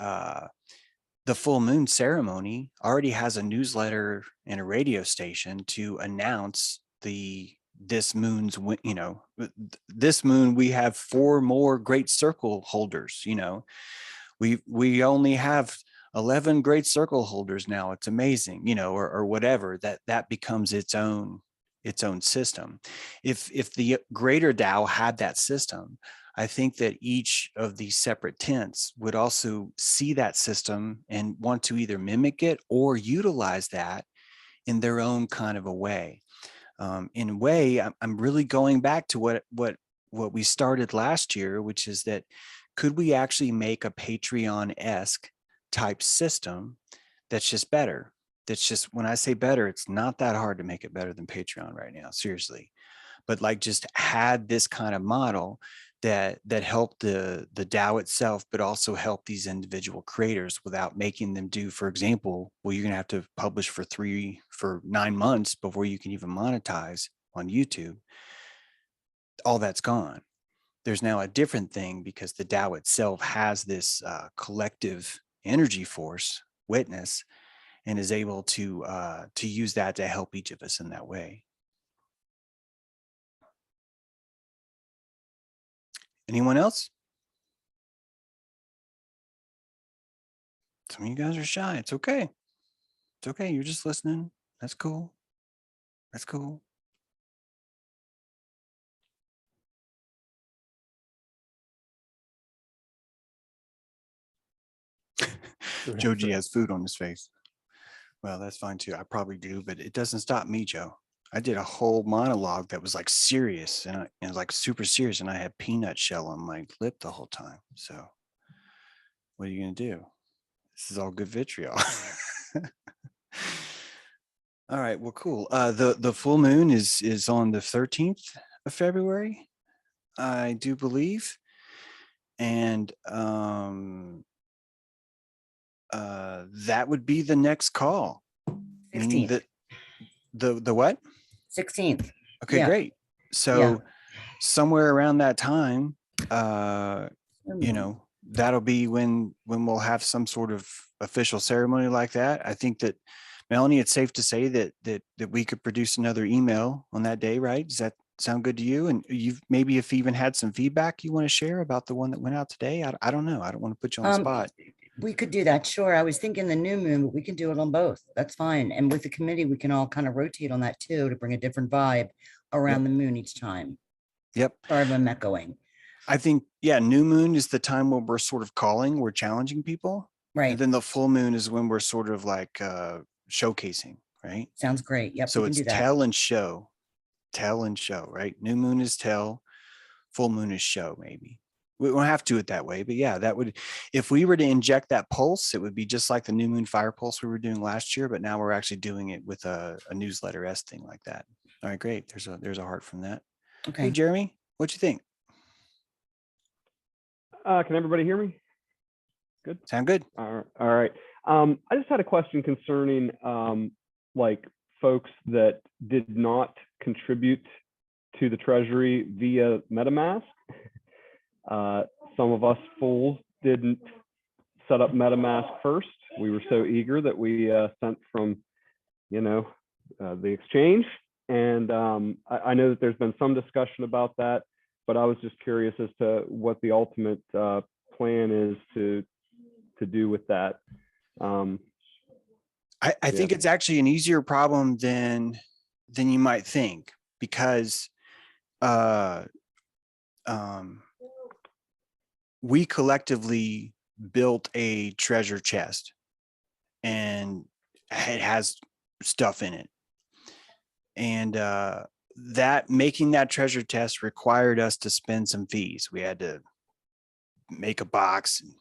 the full moon ceremony already has a newsletter and a radio station to announce this moon's, this moon we have 4 more Great Circle holders. We only have 11 Great Circle holders now. It's amazing, or whatever. That becomes its own system. If the greater DAO had that system, I think that each of these separate tents would also see that system and want to either mimic it or utilize that in their own kind of a way. In a way, I'm really going back to what we started last year, which is that could we actually make a Patreon-esque type system that's just better? That's just, when I say better, it's not that hard to make it better than Patreon right now, seriously. But like just had this kind of model that helped the DAO itself, but also help these individual creators without making them do, for example, well, you're gonna have to publish for 9 months before you can even monetize on YouTube. All that's gone. There's now a different thing because the DAO itself has this collective energy force, witness, and is able to use that to help each of us in that way. Anyone else? Some of you guys are shy. It's okay. It's okay. You're just listening. That's cool. That's cool. Joe G has food on his face. Well, that's fine too. I probably do, but it doesn't stop me, Joe. I did a whole monologue that was like serious and it was like super serious, and I had peanut shell on my lip the whole time. So what are you gonna do? This is all good vitriol. All right, well, cool. The full moon is on the 13th of February, I do believe. And that would be the next call. Meaning 16th. that the what? 16th. Okay, Yeah. great. So somewhere around that time, that'll be when we'll have some sort of official ceremony like that. I think that, Melanie, it's safe to say that we could produce another email on that day, right? Does that sound good to you? And you've maybe if you even had some feedback you want to share about the one that went out today. I don't know. I don't want to put you on the spot. We could do that. Sure. I was thinking the new moon, but we can do it on both. That's fine. And with the committee, we can all kind of rotate on that too, to bring a different vibe around the moon each time. Yep. Sorry if I'm echoing. I think, new moon is the time when we're sort of calling, we're challenging people. Right. And then the full moon is when we're sort of like showcasing, right? Sounds great. Yep. So we it's can do that. tell and show, right? New moon is tell, full moon is show, maybe. We won't have to do it that way, but yeah, that would, if we were to inject that pulse, it would be just like the new moon fire pulse we were doing last year, but now we're actually doing it with a newsletter-esque thing like that. All right, great. There's a heart from that. Okay. Hey, Jeremy, what you think? Can everybody hear me? Good. Sound good? All right. I just had a question concerning like folks that did not contribute to the treasury via MetaMask. Some of us fools didn't set up MetaMask first. We were so eager that we sent from, the exchange. And I know that there's been some discussion about that, but I was just curious as to what the ultimate plan is to do with that. I think it's actually an easier problem than you might think, because we collectively built a treasure chest, and it has stuff in it. And that making that treasure chest required us to spend some fees. We had to make a box and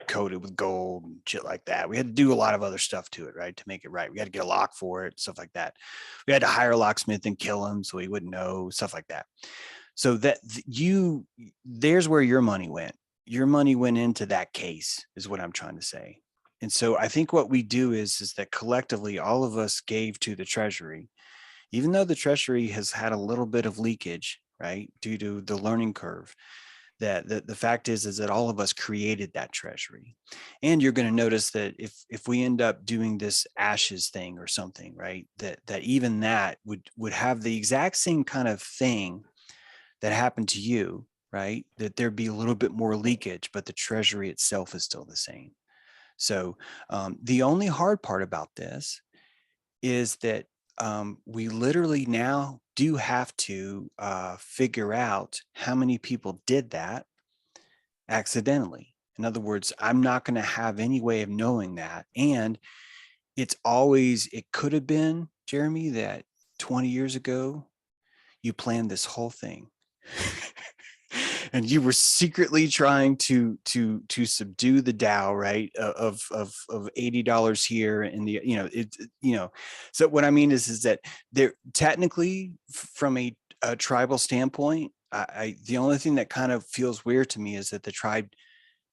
coat it with gold and shit like that. We had to do a lot of other stuff to it, right, to make it right. We had to get a lock for it, stuff like that. We had to hire a locksmith and kill him so he wouldn't know, stuff like that. So that there's where your money went. Your money went into that case, is what I'm trying to say. And so I think what we do is that collectively all of us gave to the treasury, even though the treasury has had a little bit of leakage, right, due to the learning curve. That the fact is that all of us created that treasury. And you're going to notice that if we end up doing this ashes thing or something, right, that even that would have the exact same kind of thing that happened to you, right, that there'd be a little bit more leakage, but the treasury itself is still the same. So the only hard part about this is that we literally now do have to figure out how many people did that accidentally. In other words, I'm not going to have any way of knowing that. And it could have been, Jeremy, that 20 years ago, you planned this whole thing. And you were secretly trying to subdue the Dow, right, of $80 here, and so what I mean is that there technically, from a tribal standpoint, the only thing that kind of feels weird to me is that the tribe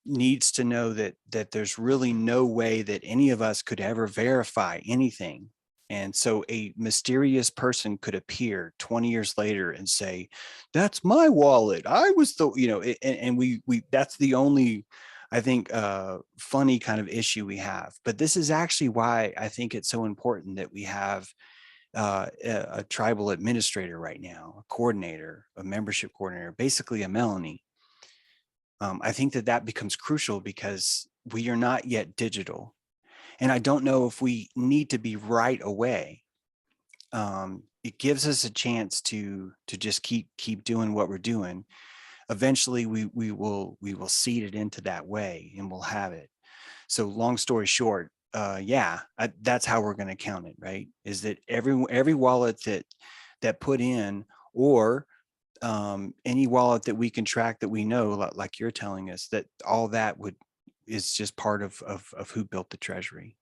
needs to know that there's really no way that any of us could ever verify anything. And so a mysterious person could appear 20 years later and say, that's my wallet. I was and we that's the only, I think, funny kind of issue we have. But this is actually why I think it's so important that we have a tribal administrator right now, a coordinator, a membership coordinator, basically a Melanie. I think that becomes crucial because we are not yet digital. And I don't know if we need to be right away. It gives us a chance to just keep doing what we're doing. Eventually, we will seed it into that way, and we'll have it. So, long story short, that's how we're going to count it, right? Is that every wallet that put in, or any wallet that we can track that we know, like you're telling us, that all that is just part of who built the treasury.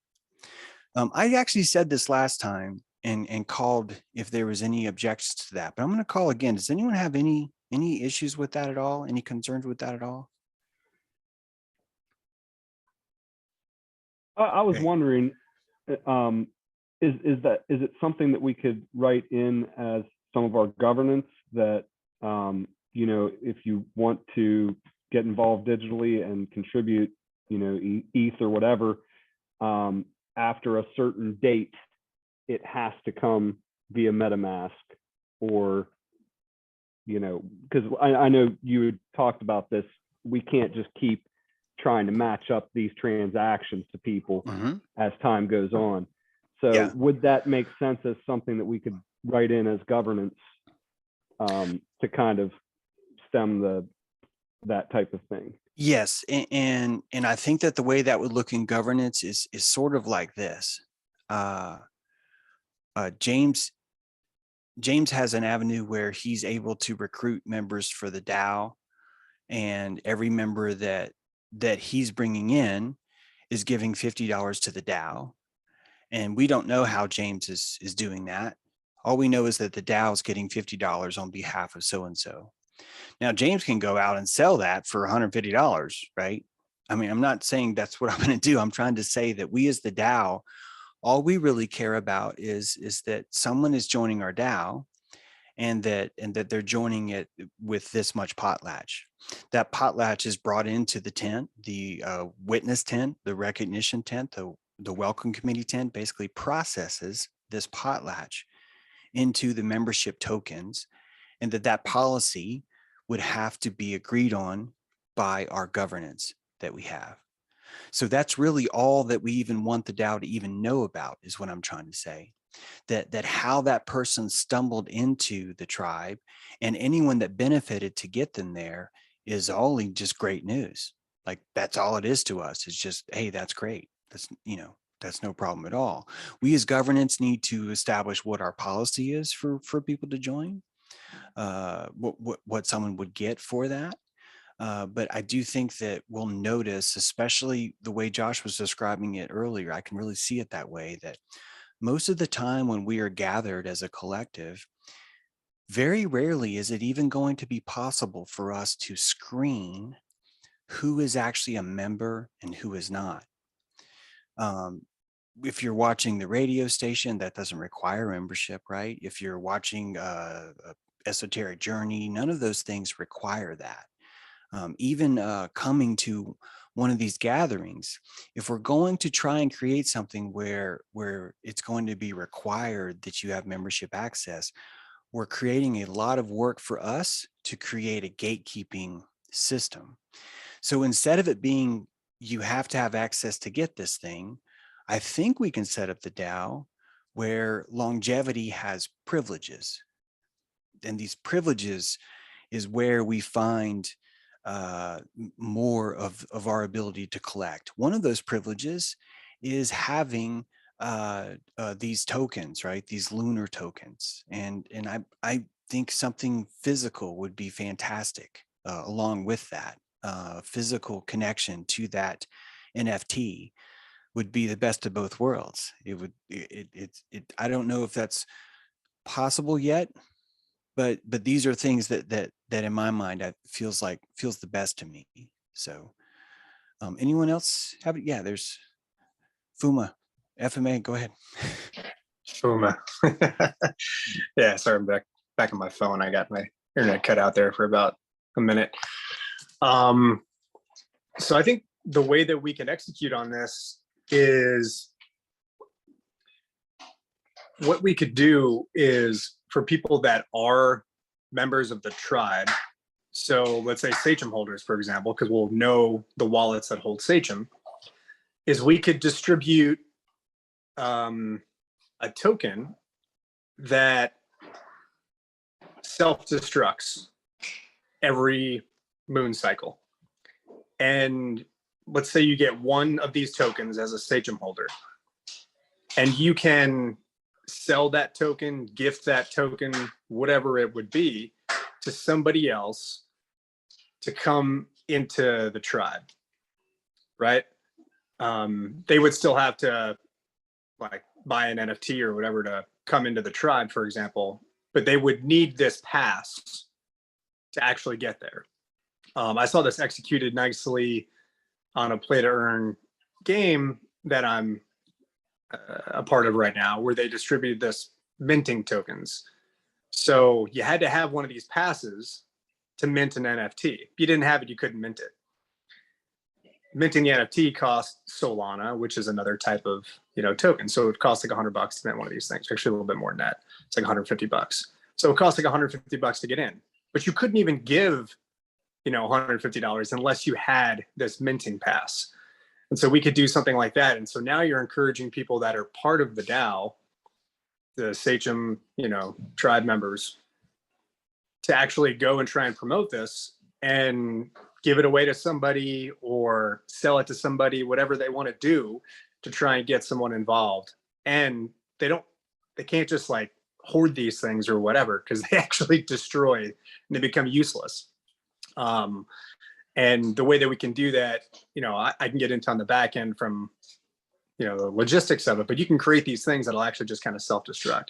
I actually said this last time and called if there was any objections to that, but I'm going to call again. Does anyone have any issues with that at all? Any concerns with that at all? I was Okay. wondering, is it something that we could write in as some of our governance that, if you want to get involved digitally and contribute, ETH or whatever, after a certain date, it has to come via MetaMask, or, because I know you had talked about this, we can't just keep trying to match up these transactions to people as time goes on. So would that make sense as something that we could write in as governance to kind of stem that type of thing? Yes, and I think that the way that would look in governance is sort of like this. James has an avenue where he's able to recruit members for the DAO, and every member that he's bringing in is giving $50 to the DAO. And we don't know how James is doing that. All we know is that the DAO is getting $50 on behalf of so-and-so. Now, James can go out and sell that for $150, right? I mean, I'm not saying that's what I'm going to do. I'm trying to say that we as the DAO All we really care about is that someone is joining our DAO, and that they're joining it with this much potlatch. That potlatch is brought into the tent, the witness tent, the recognition tent, the welcome committee tent, basically processes this potlatch into the membership tokens, and that policy would have to be agreed on by our governance that we have. So that's really all that we even want the DAO to even know about, is what I'm trying to say. That how that person stumbled into the tribe and anyone that benefited to get them there is only just great news. Like, that's all it is to us. It's just, hey, that's great. That's, that's no problem at all. We as governance need to establish what our policy is for people to join, what someone would get for that. But I do think that we'll notice, especially the way Josh was describing it earlier, I can really see it that way, that most of the time when we are gathered as a collective, very rarely is it even going to be possible for us to screen who is actually a member and who is not. If you're watching the radio station, that doesn't require membership, right? If you're watching a esoteric journey, none of those things require that. Even coming to one of these gatherings, if we're going to try and create something where it's going to be required that you have membership access, we're creating a lot of work for us to create a gatekeeping system. So instead of it being, you have to have access to get this thing, I think we can set up the DAO where longevity has privileges. And these privileges is where we find more of our ability to collect. One of those privileges is having these tokens, right? These lunar tokens. And I think something physical would be fantastic along with that. Physical connection to that NFT would be the best of both worlds. I don't know if that's possible yet, but these are things that in my mind feels the best to me. So anyone else have it? Yeah, there's Fuma, FMA, go ahead. Fuma. Yeah, sorry, I'm back on my phone. I got my internet cut out there for about a minute. So I think the way that we can execute on this is, what we could do is, for people that are members of the tribe, so let's say Sachem holders, for example, because we'll know the wallets that hold Sachem, is we could distribute a token that self-destructs every moon cycle. And let's say you get one of these tokens as a Sachem holder, and you can sell that token, gift that token, whatever it would be, to somebody else to come into the tribe, right? They would still have to like buy an NFT or whatever to come into the tribe, for example, but they would need this pass to actually get there. I saw this executed nicely on a play to earn game that I'm a part of right now, where they distributed this minting tokens. So you had to have one of these passes to mint an NFT. If you didn't have it, you couldn't mint it. Minting the NFT cost Solana, which is another type of token. So it costs like $100 to mint one of these things. Actually, a little bit more than that. It's like $150. So it costs like $150 to get in. But you couldn't even give $150 unless you had this minting pass. And so we could do something like that. And so now you're encouraging people that are part of the DAO, the Sachem, tribe members, to actually go and try and promote this and give it away to somebody or sell it to somebody, whatever they want to do to try and get someone involved. And they can't just like hoard these things or whatever, because they actually destroy and they become useless. And the way that we can do that, I can get into on the back end from, the logistics of it, but you can create these things that'll actually just kind of self-destruct.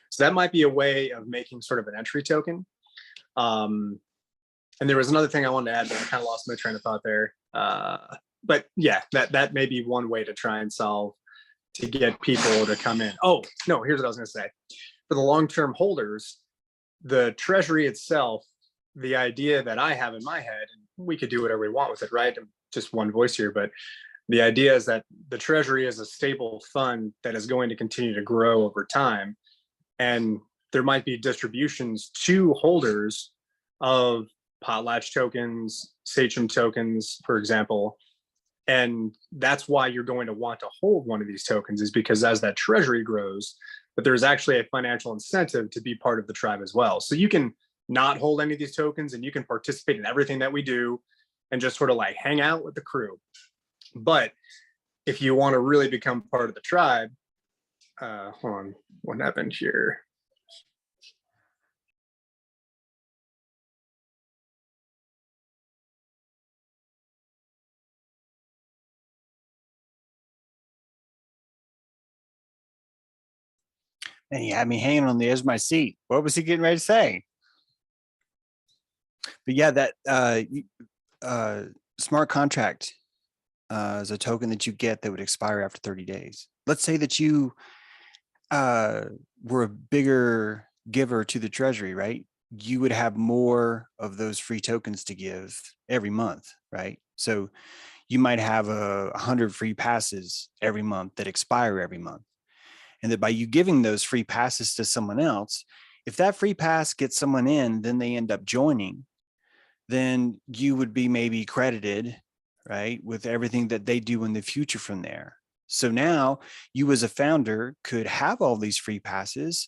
So that might be a way of making sort of an entry token. And there was another thing I wanted to add, but I kind of lost my train of thought there. But yeah, that may be one way to try and solve to get people to come in. Oh, no, here's what I was going to say. For the long-term holders, the treasury itself, the idea that I have in my head, and we could do whatever we want with it, right? I'm just one voice here, but the idea is that the treasury is a stable fund that is going to continue to grow over time. And there might be distributions to holders of potlatch tokens, sachem tokens, for example. And that's why you're going to want to hold one of these tokens, is because as that treasury grows, but there's actually a financial incentive to be part of the tribe as well. So you can not hold any of these tokens and you can participate in everything that we do and just sort of like hang out with the crew. But if you want to really become part of the tribe, hold on, what happened here? And he had me hanging on the edge of my seat. What was he getting ready to say? But yeah, that smart contract is a token that you get that would expire after 30 days. Let's say that you were a bigger giver to the treasury, right? You would have more of those free tokens to give every month, right? So you might have 100 free passes every month that expire every month. And that by you giving those free passes to someone else, if that free pass gets someone in, then they end up joining, then you would be maybe credited, right, with everything that they do in the future from there. So now you as a founder could have all these free passes,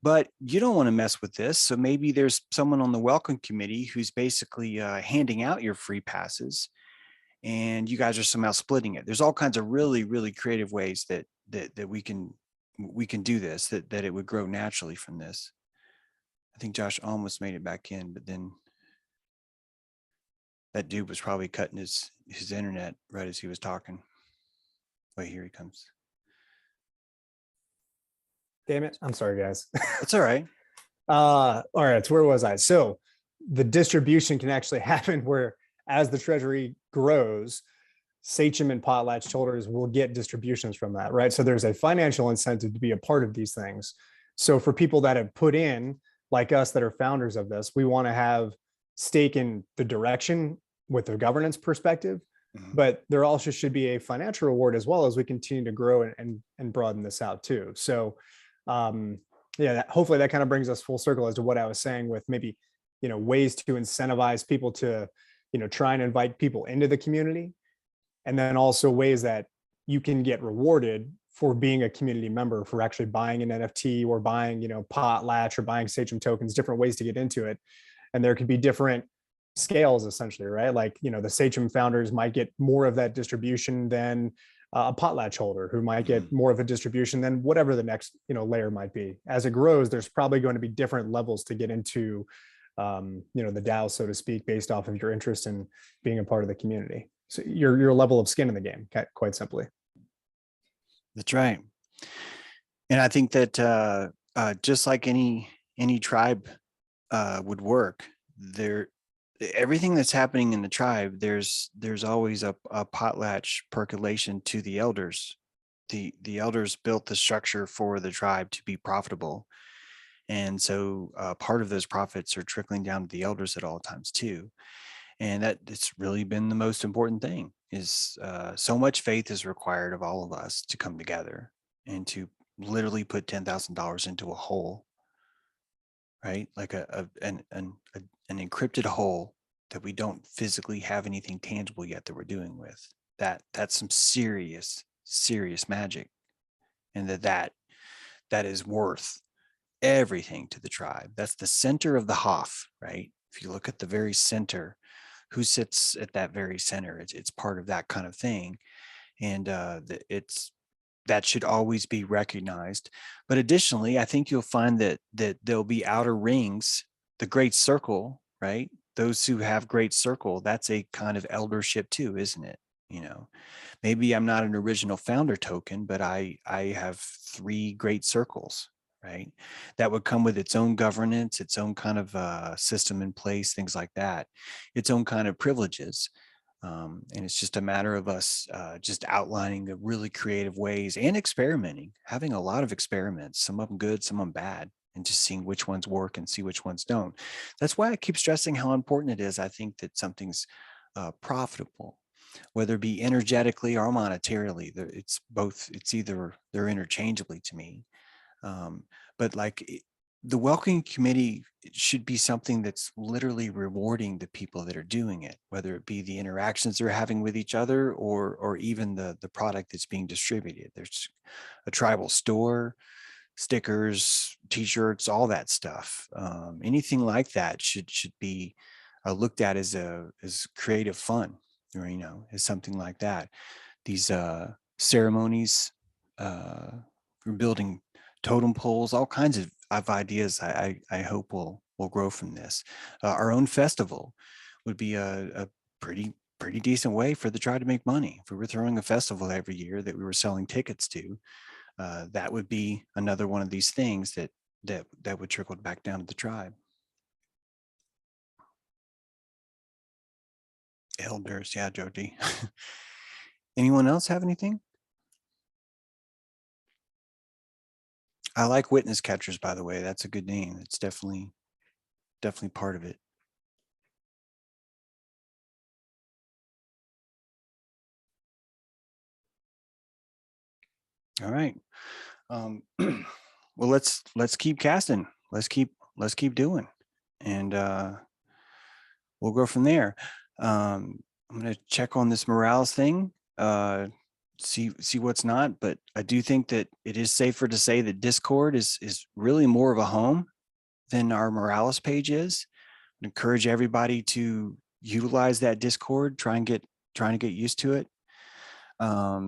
but you don't want to mess with this. So maybe there's someone on the welcome committee who's basically handing out your free passes, and you guys are somehow splitting it. There's all kinds of really, really creative ways that we can do this, that it would grow naturally from this. I think Josh almost made it back in, but then that dude was probably cutting his internet right as he was talking. Wait, here he comes. Damn it. I'm sorry, guys. That's all right. All right. So where was I? So the distribution can actually happen where as the treasury grows, sachem and potlatch holders will get distributions from that, right? So there's a financial incentive to be a part of these things. So for people that have put in, like us that are founders of this, we want to have stake in the direction with the governance perspective, but there also should be a financial reward as well as we continue to grow and broaden this out too. So yeah, hopefully that kind of brings us full circle as to what I was saying with maybe, ways to incentivize people to, try and invite people into the community. And then also ways that you can get rewarded for being a community member, for actually buying an NFT or buying, potlatch or buying sachem tokens, different ways to get into it. And there could be different scales essentially, right? Like, the sachem founders might get more of that distribution than a potlatch holder, who might get more of a distribution than whatever the next, layer might be. As it grows, there's probably going to be different levels to get into, the DAO, so to speak, based off of your interest in being a part of the community. So your level of skin in the game, quite simply. That's right. And I think that just like any tribe would work, everything that's happening in the tribe, there's always a potlatch percolation to the elders. The elders built the structure for the tribe to be profitable. And so part of those profits are trickling down to the elders at all times too. And that it's really been the most important thing, is so much faith is required of all of us to come together and to literally put $10,000 into a hole, right? Like an encrypted hole that we don't physically have anything tangible yet that we're doing with. That's some serious magic, and that is worth everything to the tribe. That's the center of the Hof, right? If you look at the very center, who sits at that very center? It's part of that kind of thing, and that should always be recognized. But additionally, I think you'll find that there'll be outer rings, the great circle, right? Those who have great circle, that's a kind of eldership too, isn't it? Maybe I'm not an original founder token, but I have 3 great circles, right? That would come with its own governance, its own kind of system in place, things like that, its own kind of privileges. And it's just a matter of us just outlining the really creative ways and experimenting, having a lot of experiments, some of them good, some of them bad, and just seeing which ones work and see which ones don't. That's why I keep stressing how important it is. I think that something's profitable, whether it be energetically or monetarily. It's both. It's either they're interchangeably to me. But like the welcoming committee should be something that's literally rewarding the people that are doing it, whether it be the interactions they're having with each other or even the product that's being distributed. There's a tribal store, stickers, t-shirts, all that stuff. Anything like that should be looked at as creative fun, or as something like that. These ceremonies, we're building totem poles, all kinds of ideas. I hope will grow from this. Our own festival would be a pretty decent way for the tribe to make money. If we were throwing a festival every year that we were selling tickets to, that would be another one of these things that would trickle back down to the tribe. Elders, yeah, Jody. Anyone else have anything? I like witness catchers, by the way. That's a good name. It's definitely part of it. All right. Well, let's keep casting. Let's keep doing, and we'll go from there. I'm gonna check on this morales thing. See what's not, but I do think that it is safer to say that Discord is really more of a home than our Morales page is. I encourage everybody to utilize that Discord, trying to get used to it. Yeah,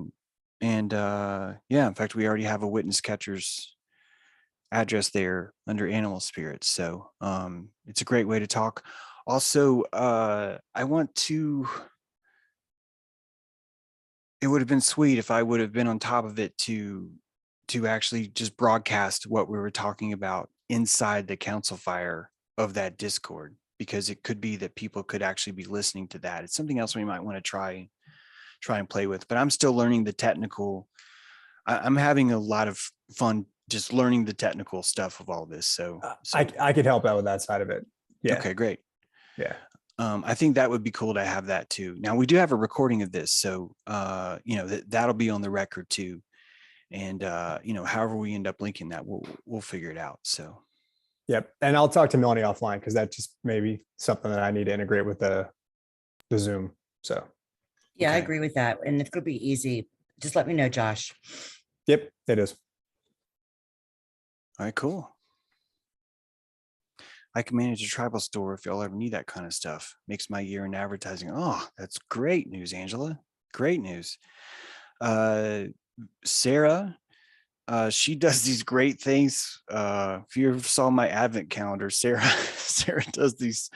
in fact, we already have a witness catcher's address there under animal spirits. So it's a great way to talk. Also, I want to, it would have been sweet if I would have been on top of it to actually just broadcast what we were talking about inside the council fire of that Discord, because it could be that people could actually be listening to that. It's something else we might want to try and play with, but I'm still learning the technical. I'm having a lot of fun just learning the technical stuff of all this. So I could help out with that side of it. Yeah. Okay, great. Yeah. I think that would be cool to have that too. Now we do have a recording of this, so that'll be on the record too. And however we end up linking that, we'll figure it out. So Yep. And I'll talk to Melanie offline, because that just maybe something that I need to integrate with the Zoom. So Yeah, I Okay. agree with that. And if it could be easy, just let me know, Josh. yep, it is. all right, cool. I can manage a tribal store if y'all ever need that kind of stuff. Makes my year in advertising. Oh, that's great news, Angela. Great news. Sarah, she does these great things. If you ever saw my advent calendar, Sarah does these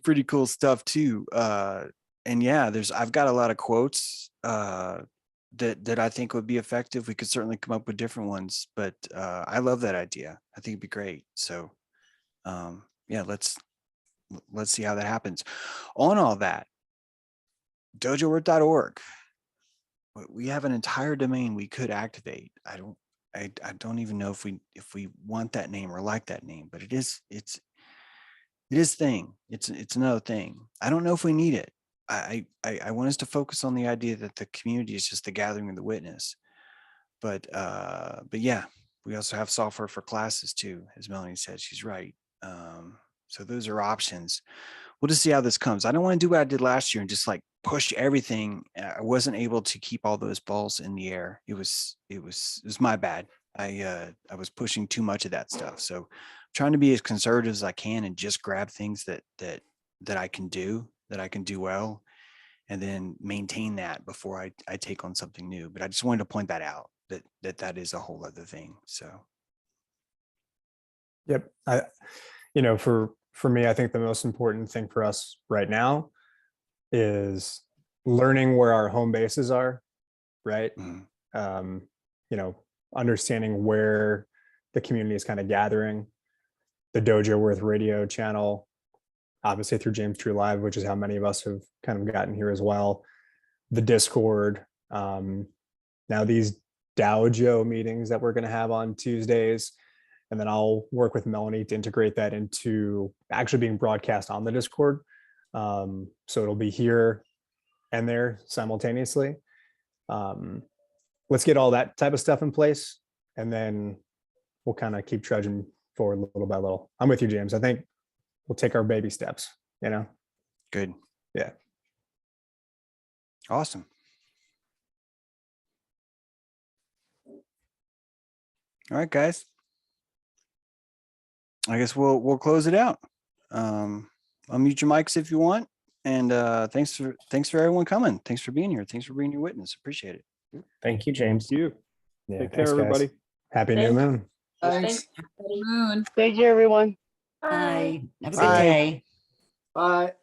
pretty cool stuff too. And yeah, I've got a lot of quotes that I think would be effective. We could certainly come up with different ones, but I love that idea. I think it'd be great. So yeah, let's see how that happens. On all that, dojoword.org. We have an entire domain we could activate. I don't even know if we want that name or like that name, but it is thing. It's another thing. I don't know if we need it. I want us to focus on the idea that the community is just the gathering of the witness. But yeah, we also have software for classes too, as Melanie said. She's right. So those are options. We'll just see how this comes. I don't want to do what I did last year and just like push everything. I wasn't able to keep all those balls in the air. It was my bad. I was pushing too much of that stuff. So I'm trying to be as conservative as I can and just grab things that I can do well, and then maintain that before I take on something new. But I just wanted to point that out, that is a whole other thing. So Yep. For me, I think the most important thing for us right now is learning where our home bases are, right? mhm. Understanding where the community is kind of gathering, the Dojo Worth radio channel, obviously through James True Live, which is how many of us have kind of gotten here as well. The Discord, now these Dojo meetings that we're going to have on Tuesdays. And then I'll work with Melanie to integrate that into actually being broadcast on the Discord. So it'll be here and there simultaneously. Let's get all that type of stuff in place, and then we'll kind of keep trudging forward little by little. I'm with you, James. I think we'll take our baby steps, you know? Good. Yeah. Awesome. All right, guys. I guess we'll close it out. Unmute your mics if you want. And thanks for everyone coming. Thanks for being here. Thanks for being your witness. Appreciate it. Thank you, James. Thank you. Yeah. Take care, Thanks, guys. everybody. Happy new Thanks. moon. Thanks. Moon. Bye. Have a good Bye. day. Bye.